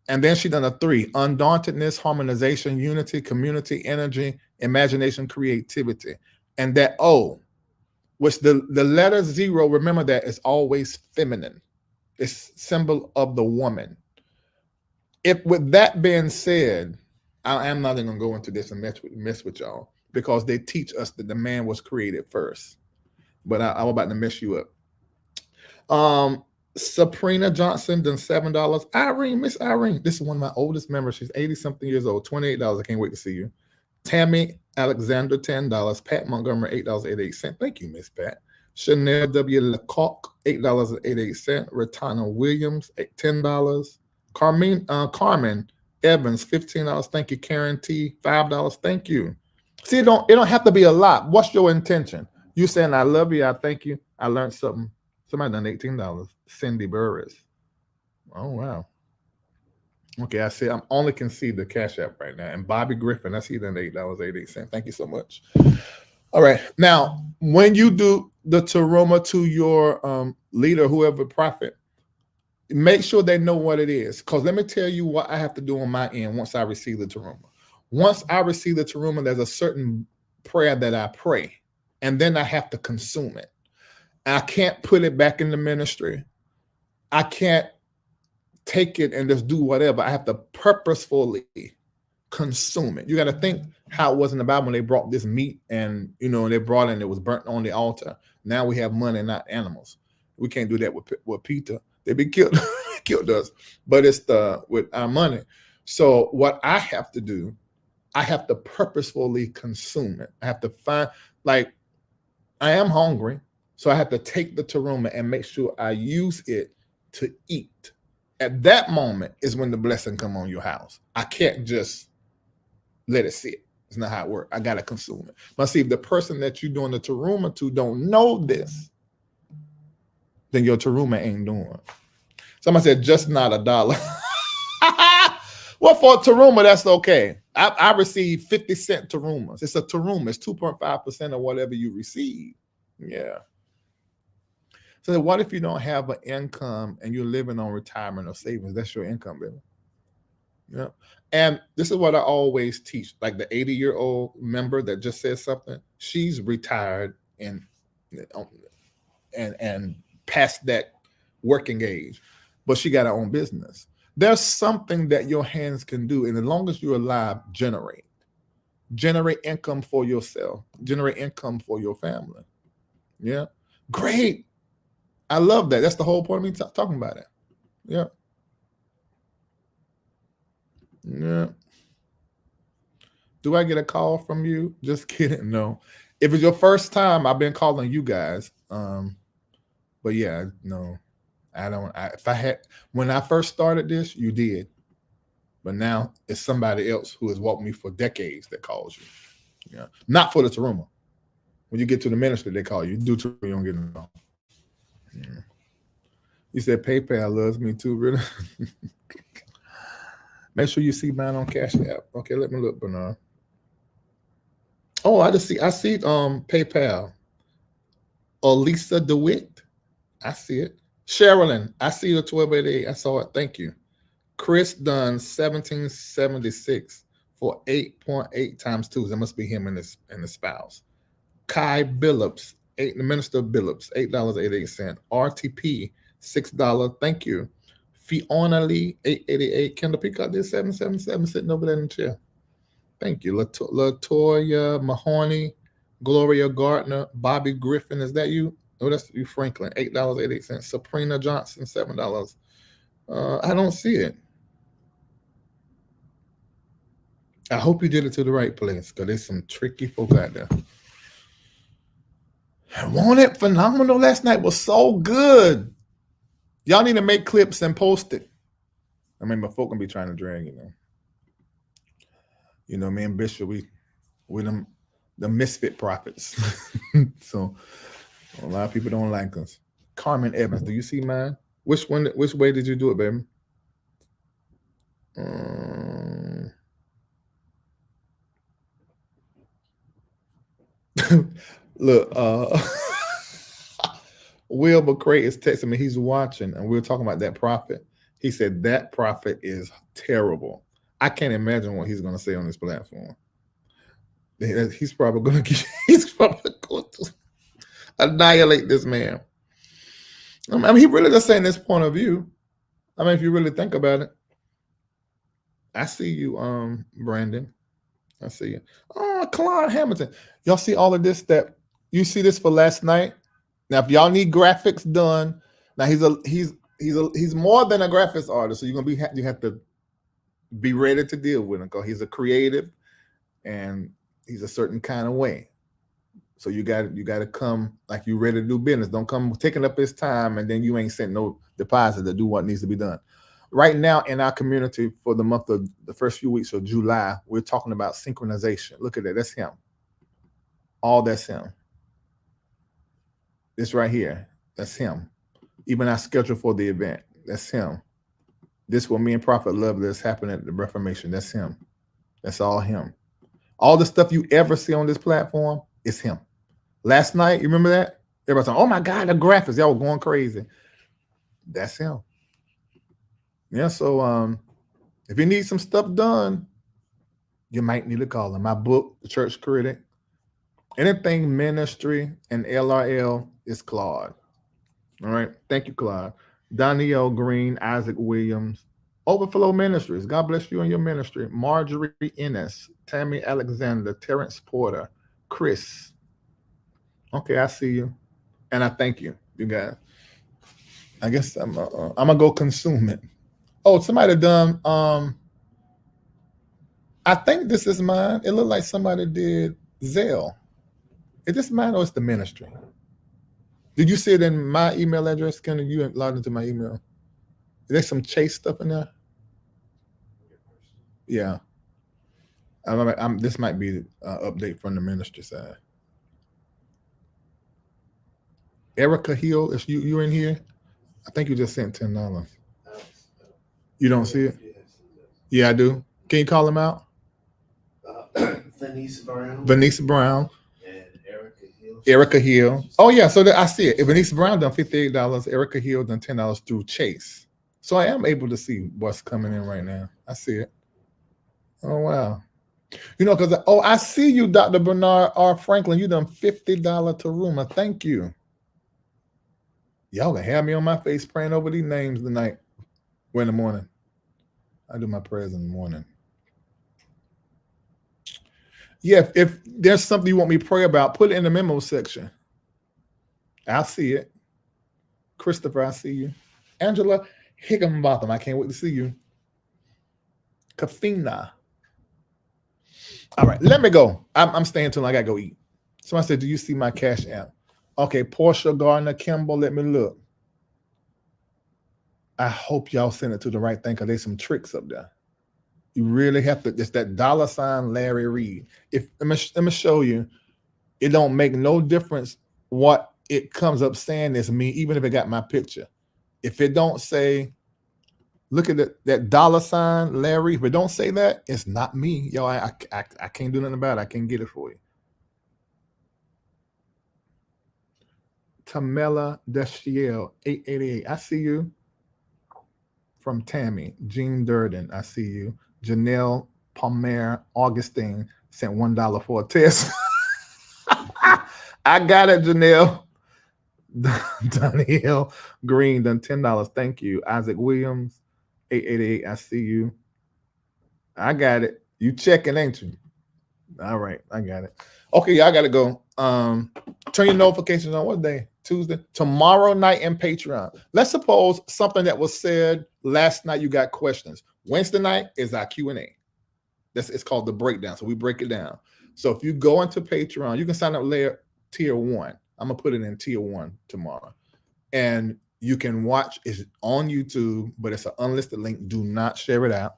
And then she done a 3, undauntedness, harmonization, unity, community, energy, imagination, creativity. And that O, which the letter 0, remember that is always feminine. It's symbol of the woman. If with that being said, I am not even going to go into this and mess with y'all, because they teach us that the man was created first. but I'm about to mess you up. Sabrina Johnson done $7. Irene, Miss Irene, this is one of my oldest members. She's 80 something years old. $28. I can't wait to see you. Tammy Alexander $10. Pat Montgomery $8.88. Thank you, Miss Pat. Chanel W. Lecoq $8.88. Ratana Williams $10. Carmen Evans $15. Thank you. Karen T $5. Thank you. See, it don't have to be a lot. What's your intention? You saying I love you, I thank you, I learned something. Somebody done $18. Cindy Burris. Oh wow. Okay, I see. I'm only can see the Cash App right now. And Bobby Griffin, I see done $8.88. Thank you so much. All right. Now, when you do the teruma to your leader, whoever prophet, make sure they know what it is. Because let me tell you what I have to do on my end once I receive the teruma. Once I receive the teruma, there's a certain prayer that I pray, and then I have to consume it. I can't put it back in the ministry. I can't take it and just do whatever. I have to purposefully consume it. You got to think how it was in the Bible when they brought this meat and, they brought it and it was burnt on the altar. Now we have money, not animals. We can't do that with Peter. They be killed, killed us. But it's with our money. So what I have to do, I have to purposefully consume it. I have to find, I am hungry. So I have to take the teruma and make sure I use it to eat. At that moment is when the blessing come on your house. I can't just let it sit. It's not how it works. I got to consume it. But see, if the person that you're doing the teruma to don't know this, then your teruma ain't doing. Somebody said, just not $1. Well, for a teruma, that's okay. I receive 50-cent terumas. It's a teruma. It's 2.5% of whatever you receive. Yeah. So what if you don't have an income and you're living on retirement or savings? That's your income, baby. Yeah. And this is what I always teach. Like the 80-year-old member that just said something, she's retired and past that working age, but she got her own business. There's something that your hands can do, and as long as you're alive, generate income for yourself, generate income for your family. Yeah, great. I love that. That's the whole point of me talking about it. Yeah. Yeah. Do I get a call from you? Just kidding. No. If it's your first time, I've been calling you guys. But yeah, no, I don't. When I first started this, you did. But now it's somebody else who has walked me for decades that calls you. Yeah. Not for the teruma. When you get to the ministry, they call you. You do teruma, you don't get it all. Yeah. You said PayPal loves me too, really? Make sure you see mine on Cash App. Okay, let me look, Bernard. Oh, I see PayPal. Elisa DeWitt. I see it. Sherilyn, I see the 1288. I saw it. Thank you. Chris Dunn, 1776 for 8.8 times 2. That must be him and his spouse. Kai Billups, the Minister Billups, $8.88. RTP, $6. Thank you. Fiona Lee, $8.88. Kendall Peacock did $7.77, sitting over there in the chair. Thank you. Latoya Mahoney, Gloria Gardner, Bobby Griffin. Is that you? Oh, that's you, Franklin. $8.88. Sabrina Johnson, $7. I don't see it. I hope you did it to the right place, because there's some tricky folk out there. Wasn't it phenomenal? Last night was so good. Y'all need to make clips and post it. I mean, my folk gonna be trying to drag, me and Bishop, we them the misfit prophets. So a lot of people don't like us. Carmen Evans, do you see mine? Which way did you do it, baby? Look, Will McCray is texting me. He's watching, and we were talking about that prophet. He said that prophet is terrible. I can't imagine what he's going to say on this platform. He's probably going to annihilate this man. I mean, he really just saying this point of view. I mean, if you really think about it, I see you, Brandon. I see you. Oh, Claude Hamilton. Y'all see all of this? That you see this for last night? Now, if y'all need graphics done, now he's more than a graphics artist. So you're gonna be you have to be ready to deal with him because he's a creative and he's a certain kind of way. So you got to come like you ready to do business. Don't come taking up his time and then you ain't sent no deposit to do what needs to be done. Right now in our community for the month of the first few weeks of July, we're talking about synchronization. Look at that. That's him. All that's him. This right here. That's him. Even our schedule for the event. That's him. This what me and Prophet love that's happening at the Reformation. That's him. That's all him. All the stuff you ever see on this platform is him. Last night, you remember that? Everybody saying, "Oh my God, the graphics, y'all were going crazy." That's him. Yeah. So if you need some stuff done, you might need to call him. My book, The Church Critic, anything ministry and LRL is Claude. All right. Thank you, Claude. Danielle Green, Isaac Williams, Overflow Ministries. God bless you and your ministry. Marjorie Ennis, Tammy Alexander, Terrence Porter, Chris. Okay, I see you. And I thank you, you guys. I guess I'm gonna go consume it. Oh, somebody done. I think this is mine. It looked like somebody did Zelle. Is this mine or is the ministry? Did you see it in my email address? Can you log into my email? Is there some Chase stuff in there? Yeah. This might be update from the ministry side. Erica Hill, is you in here? I think you just sent $10. You don't see it? Yeah, I do. Can you call him out? Venice Brown. And Erica Hill. Oh yeah, so I see it. Venice Brown done $58. Erica Hill done $10 through Chase. So I am able to see what's coming in right now. I see it. Oh wow. You know, because I see you, Dr. Bernard R. Franklin. You done $50 to Ruma. Thank you. Y'all can have me on my face praying over these names tonight. Or in the morning. I do my prayers in the morning. Yeah, if there's something you want me to pray about, put it in the memo section. I'll see it. Christopher, I see you. Angela Higginbotham, I can't wait to see you. Kafina. All right, let me go. I'm staying till I gotta go eat. Somebody said, "Do you see my Cash App?" Okay, Portia Gardner Kimball, let me look. I hope y'all send it to the right thing because there's some tricks up there. You really have to. It's that $ Larry Reid. Let me show you. It don't make no difference what it comes up saying is me, even if it got my picture. If it don't say, look at that $ Larry. If it don't say that, it's not me. Yo, I can't do nothing about it. I can't get it for you. Tamela Deshiel, 888. I see you. From Tammy. Jean Durden, I see you. Janelle Palmer Augustine sent $1 for a test. I got it, Janelle. Danielle Green done $10. Thank you. Isaac Williams, 888. I see you. I got it. You checking, ain't you? All right, I got it. Okay, y'all gotta go. Turn your notifications on. What day? Tuesday. Tomorrow night in Patreon. Let's suppose something that was said last night. You got questions. Wednesday night is our Q&A. It's called the breakdown. So we break it down. So if you go into Patreon, you can sign up layer tier 1. I'm gonna put it in tier 1 tomorrow, and you can watch. It's on YouTube, but it's an unlisted link. Do not share it out.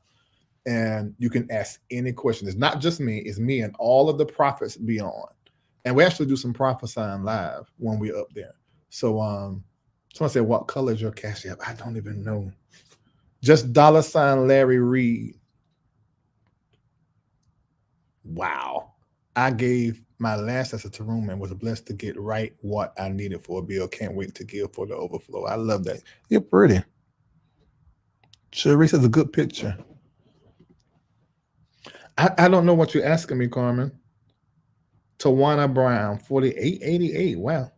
And you can ask any question. It's not just me, it's me and all of the prophets be on. And we actually do some prophesying live when we're up there. So someone said, "What color is your Cash App?" I don't even know. Just $ Larry Reid. Wow. I gave my last as a Taroom and was blessed to get right what I needed for a bill. Can't wait to give for the overflow. I love that. You're pretty. Sharice is a good picture. I don't know what you're asking me, Carmen. Tawana Brown, 4888. Wow.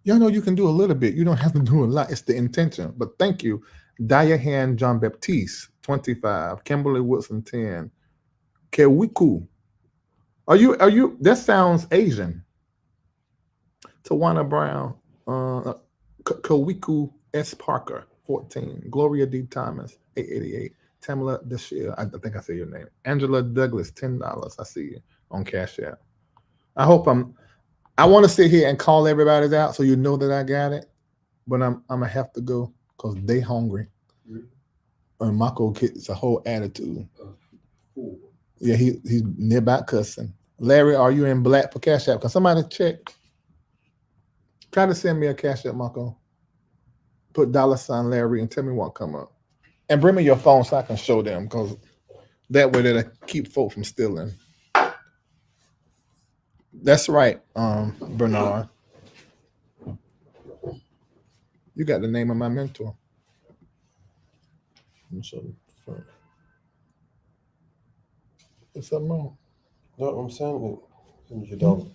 Y'all know you can do a little bit. You don't have to do a lot. It's the intention. But thank you. Diane John Baptiste, 25. Kimberly Woodson, 10. Kewiku. Are you, that sounds Asian. Tawana Brown. Kawiku S. Parker, 14. Gloria D. Thomas, 888. Tamala Deshia, I think I say your name. Angela Douglas, $10. I see you on Cash App. I want to sit here and call everybody's out so you know that I got it, but I'm gonna have to go because they hungry. And Mako gets a whole attitude. Yeah, he's nearby cussing. Larry, are you in black for Cash App? Can somebody check? Try to send me a Cash App, Mako. Put $ Larry and tell me what come up. And bring me your phone so I can show them, because that way that'll keep folk from stealing. That's right, Bernard. You got the name of my mentor. What's something wrong? No, I'm saying it. You don't.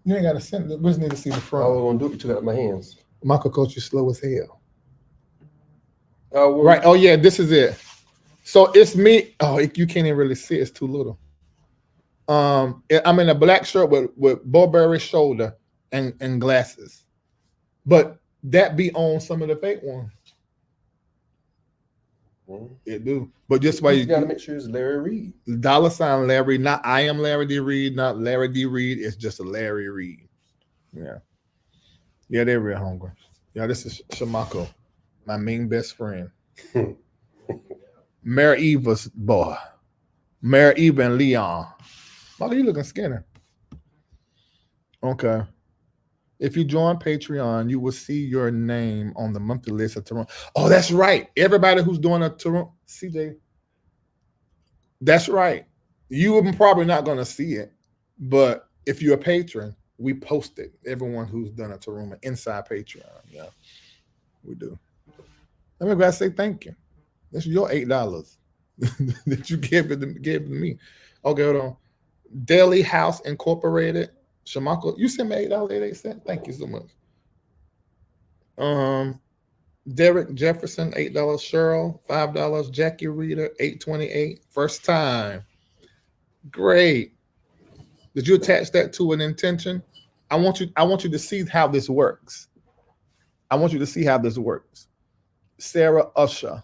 You ain't got to send it. We just need to see the I front. was gonna do it. You took it out of my hands. Michael Coach, you slow as hell. Well, Right. Oh yeah, this is it. So it's me. Oh, you can't even really see it. It's too little. I'm in a black shirt with Burberry shoulder and glasses, but that be on some of the fake ones. It do, but just why you gotta make sure it's Larry Reid. $ Larry, not I am Larry D. Reid, not Larry D. Reid. It's just a Larry Reid. Yeah, they're real hungry. Yeah, this is Shamako, my mean best friend. Mary Eva's boy, Mary Eva and Leon. Mother, you looking skinny. Okay. If you join Patreon, you will see your name on the monthly list of Toronto. Oh, that's right. Everybody who's doing a Toronto, CJ. That's right. You are probably not going to see it, but if you're a patron, we post it. Everyone who's done a Taruma inside Patreon. Yeah, we do. I'm going to say thank you. This is your $8 that you gave it to me. Okay, hold on. Daily House Incorporated. Shamako, you sent me $8.88. Thank you so much. Derek Jefferson, $8. Cheryl, $5. Jackie Reader, $8.28. First time. Great. Did you attach that to an intention? I want you to see how this works. Sarah Usher.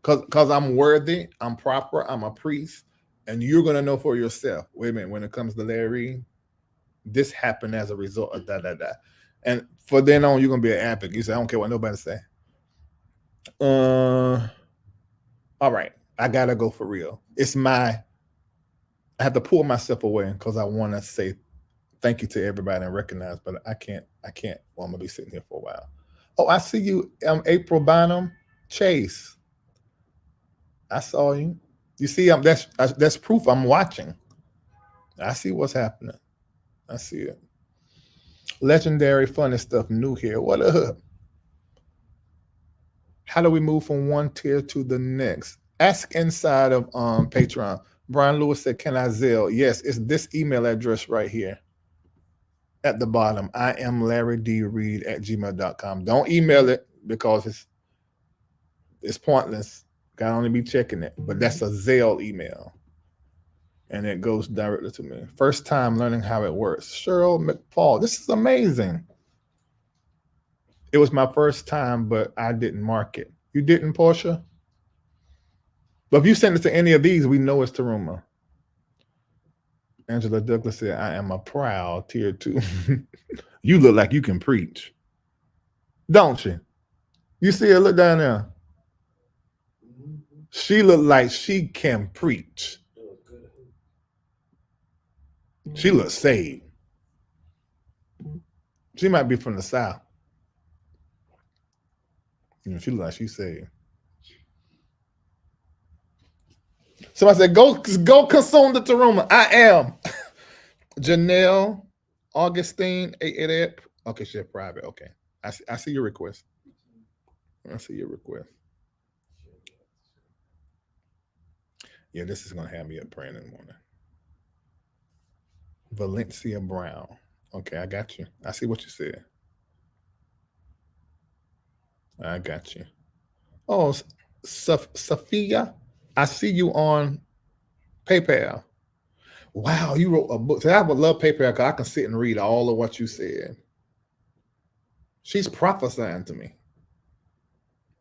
Because I'm worthy, I'm proper, I'm a priest, and you're gonna know for yourself. Wait a minute, when it comes to Larry, this happened as a result of da. And for then on, you're gonna be an advocate. You say, I don't care what nobody say. All right, I gotta go for real. I have to pull myself away because I want to say thank you to everybody and recognize, but I can't. Well, I'm gonna be sitting here for a while. Oh, I see you, April Bynum Chase. I saw you. You see, that's proof I'm watching. I see what's happening. I see it. Legendary funny stuff new here. What up? How do we move from one tier to the next? Ask inside of Patreon. Brian Lewis said, can I Zelle? Yes, it's this email address right here at the bottom. I am LarryDReid@gmail.com. Don't email it because it's pointless. Gotta only be checking it. But that's a Zelle email. And it goes directly to me. First time learning how it works. Cheryl McFall. This is amazing. It was my first time, but I didn't mark it. You didn't, Portia? But if you send it to any of these, we know it's Taruma. Angela Douglas said, I am a proud tier 2. You look like you can preach. Don't you? You see her, look down there. She look like she can preach. She looks saved. She might be from the South. She look like she's saved. Somebody said, go consume the Taruma. I am. Janelle, Augustine, 888. Okay, she's private. Okay. I see your request. Yeah, this is going to have me up praying in the morning. Valencia Brown. Okay, I got you. I see what you said. I got you. Oh, Sophia, I see you on PayPal. Wow, you wrote a book. So I would love PayPal because I can sit and read all of what you said. She's prophesying to me.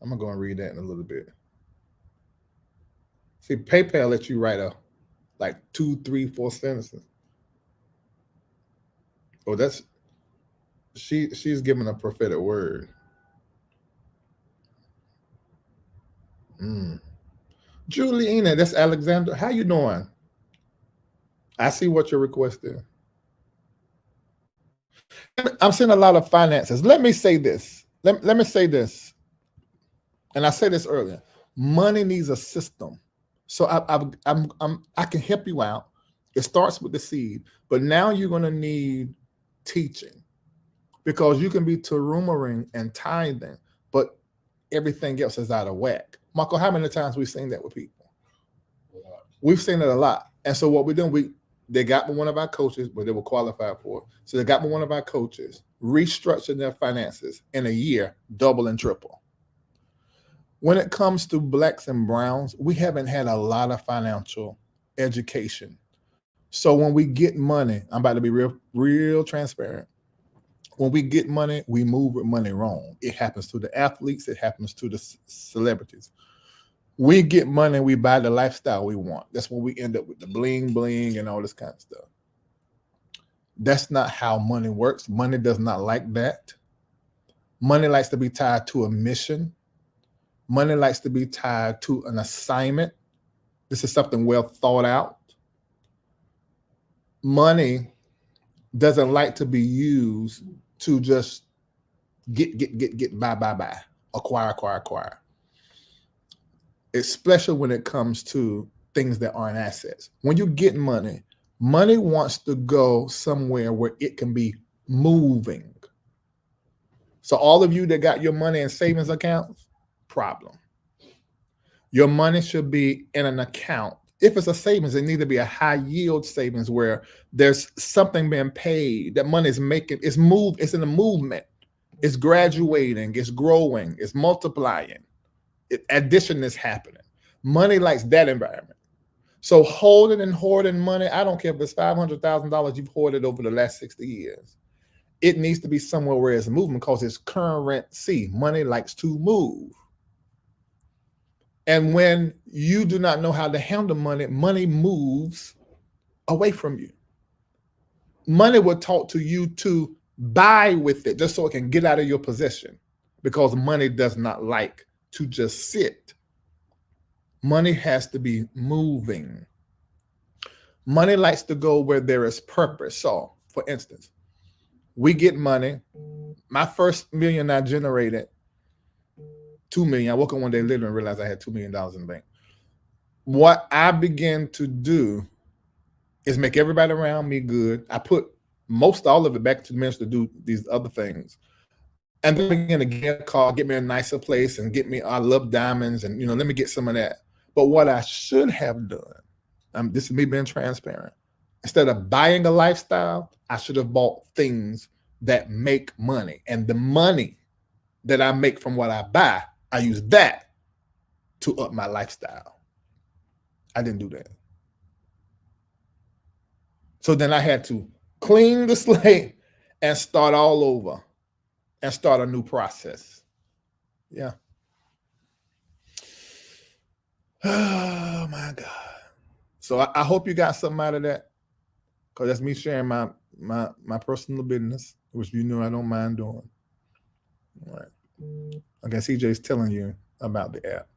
I'm gonna go and read that in a little bit. See, PayPal lets you write like 2, 3, 4 sentences. Oh, that's she's giving a prophetic word. Mm. Juliana, that's Alexander. How you doing? I see what your request is. I'm seeing a lot of finances. Let me say this. Let me say this. And I said this earlier. Money needs a system. So I can help you out. It starts with the seed, but now you're going to need teaching because you can be terumaring and tithing, but everything else is out of whack. Michael, how many times we've seen that with people? We've seen it a lot. And so what we're doing, they got with one of our coaches, but they were qualified for it. So they got with one of our coaches, restructured their finances in a year, double and triple. When it comes to blacks and browns, we haven't had a lot of financial education. So when we get money, I'm about to be real transparent. When we get money, we move with money wrong. It happens to the athletes. It happens to the celebrities. We get money, we buy the lifestyle we want. That's when we end up with the bling bling and all this kind of stuff. That's not how money works. Money does not like that. Money likes to be tied to a mission. Money likes to be tied to an assignment. This is something well thought out. Money doesn't like to be used to just get, buy, acquire. Especially when it comes to things that aren't assets. When you get money, money wants to go somewhere where it can be moving. So all of you that got your money in savings accounts, problem. Your money should be in an account. If it's a savings, it needs to be a high yield savings where there's something being paid. That money is making, it's in a movement. It's graduating, it's growing, it's multiplying. Addition is happening. Money likes that environment. So holding and hoarding money, I don't care if it's $500,000 you've hoarded over the last 60 years. It needs to be somewhere where it's moving because it's currency. Money likes to move. And when you do not know how to handle money, money moves away from you. Money will talk to you to buy with it just so it can get out of your possession because money does not like to just sit. Money has to be moving. Money likes to go where there is purpose. So, for instance, we get money. My first million I generated, $2 million. I woke up one day literally and realized I had $2 million in the bank. What I began to do is make everybody around me good. I put all of it back to the ministry to do these other things. And then begin to get a car, get me a nicer place, and I love diamonds, and let me get some of that. But what I should have done, this is me being transparent. Instead of buying a lifestyle, I should have bought things that make money. And the money that I make from what I buy, I use that to up my lifestyle. I didn't do that. So then I had to clean the slate and start all over and start a new process. Yeah. Oh my God. So I hope you got something out of that, because that's me sharing my personal business, which I don't mind doing. All right. Okay, CJ's telling you about the app.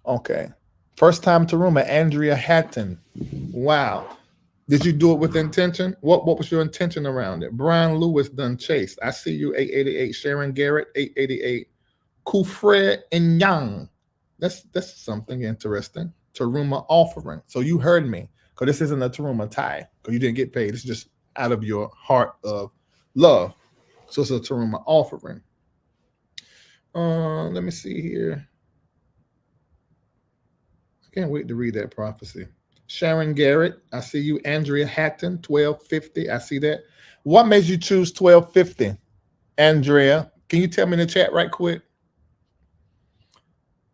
Okay. First time to room, Andrea Hatton. Wow. Did you do it with intention? What was your intention around it? Brian Lewis done chased. I see you, 888. Sharon Garrett, 888. Kufre and Young. That's something interesting. Teruma offering. So you heard me, because this isn't a Teruma tie, because you didn't get paid. It's just out of your heart of love. So it's a Teruma offering. Let me see here. I can't wait to read that prophecy. Sharon Garrett, I see you. Andrea Hatton, 1250. I see that. What made you choose 1250? Andrea, can you tell me in the chat right quick?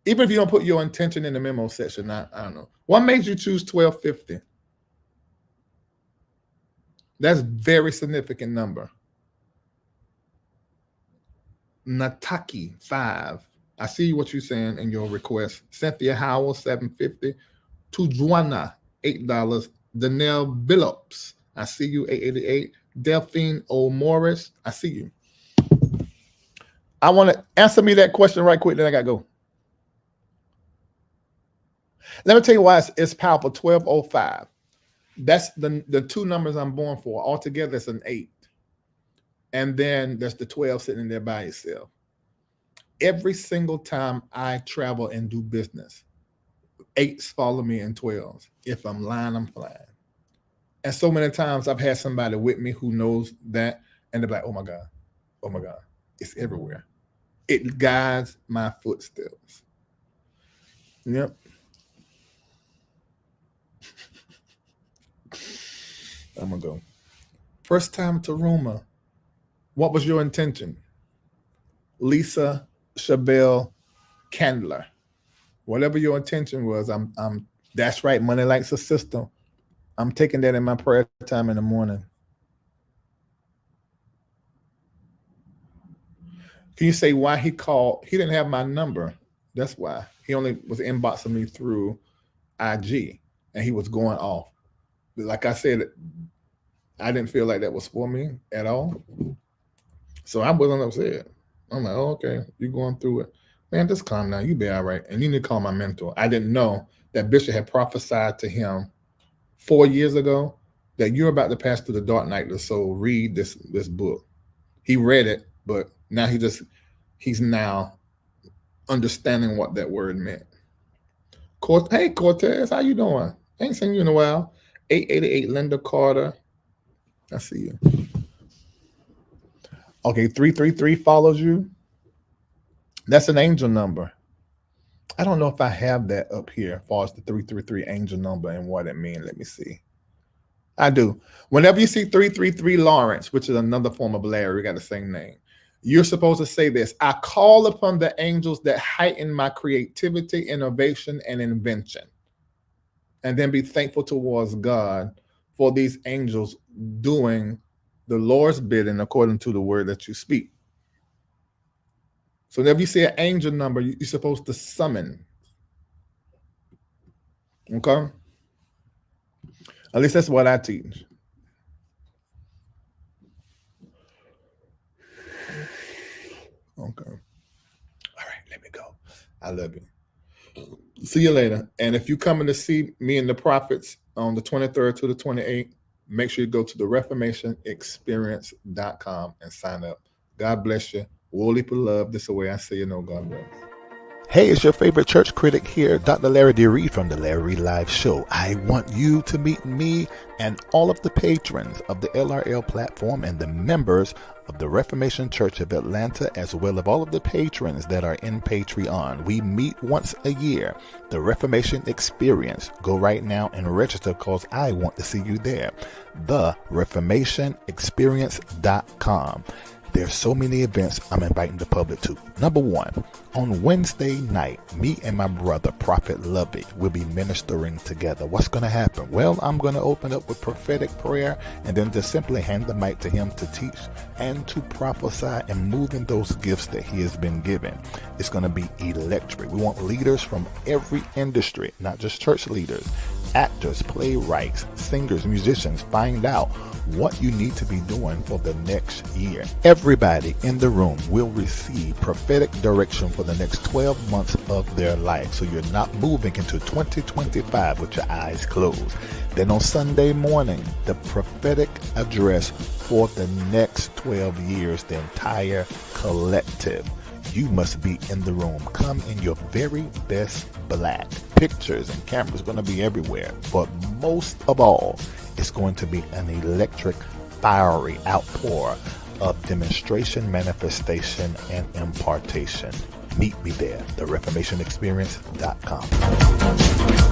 Even if you don't put your intention in the memo section, I don't know. What made you choose 1250? That's a very significant number. Nataki 5. I see what you're saying in your request. Cynthia Howell $7.50. Tujuana $8. Danelle Billups, I see you $8.88. Delphine O. Morris, I see you. I want to answer me that question right quick, then I got to go. Let me tell you why it's powerful. 1205. That's the two numbers I'm born for. Altogether, it's an 8. And then there's the 12 sitting there by itself. Every single time I travel and do business, 8s follow me in 12s. If I'm lying, I'm flying. And so many times I've had somebody with me who knows that, and they're like, oh my God, it's everywhere. It guides my footsteps. Yep. I'm gonna go. First time to Roma. What was your intention? Lisa Chabelle Candler. Whatever your intention was, I'm that's right. Money likes a system. I'm taking that in my prayer time in the morning. Can you say why he called? He didn't have my number. That's why. He only was inboxing me through IG, and he was going off. Like I said, I didn't feel like that was for me at all. So I wasn't upset. I'm like, oh, okay, you're going through it. Man, just calm down. You be all right. And you need to call my mentor. I didn't know that Bishop had prophesied to him 4 years ago that you're about to pass through the dark night. So read this book. He read it, but now he's now understanding what that word meant. Hey, Cortez, how you doing? Ain't seen you in a while. 888 Linda Carter. I see you. Okay, 333 follows you. That's an angel number. I don't know if I have that up here as far as the 333 angel number and what it means. Let me see. I do. Whenever you see 333 Lawrence, which is another form of Larry, we got the same name, you're supposed to say this: I call upon the angels that heighten my creativity, innovation, and invention. And then be thankful towards God for these angels doing the Lord's bidding according to the word that you speak. So whenever you see an angel number, you're supposed to summon. Okay? At least that's what I teach. Okay. All right, let me go. I love you. See you later. And if you're coming to see me and the prophets on the 23rd to the 28th, make sure you go to the reformationexperience.com and sign up. God bless you. Woolly love. This is the way I say you know God bless. Hey, it's your favorite church critic here, Dr. Larry D. Reid from the Larry Reid Live Show. I want you to meet me and all of the patrons of the LRL platform and the members of the Reformation Church of Atlanta, as well as all of the patrons that are in Patreon. We meet once a year, the Reformation Experience. Go right now and register because I want to see you there. The reformationexperience.com. There's so many events I'm inviting the public to. Number 1, on Wednesday night, me and my brother, Prophet Lovey, will be ministering together. What's going to happen? Well, I'm going to open up with prophetic prayer and then just simply hand the mic to him to teach and to prophesy and move in those gifts that he has been given. It's going to be electric. We want leaders from every industry, not just church leaders, actors, playwrights, singers, musicians. Find out what you need to be doing for the next year. Everybody in the room will receive prophetic direction for the next 12 months of their life, so you're not moving into 2025 with your eyes closed. Then on Sunday morning, the prophetic address for the next 12 years, the entire collective. You must be in the room. Come in your very best black. Pictures and cameras are going to be everywhere. But most of all, it's going to be an electric, fiery outpour of demonstration, manifestation, and impartation. Meet me there, the reformationexperience.com.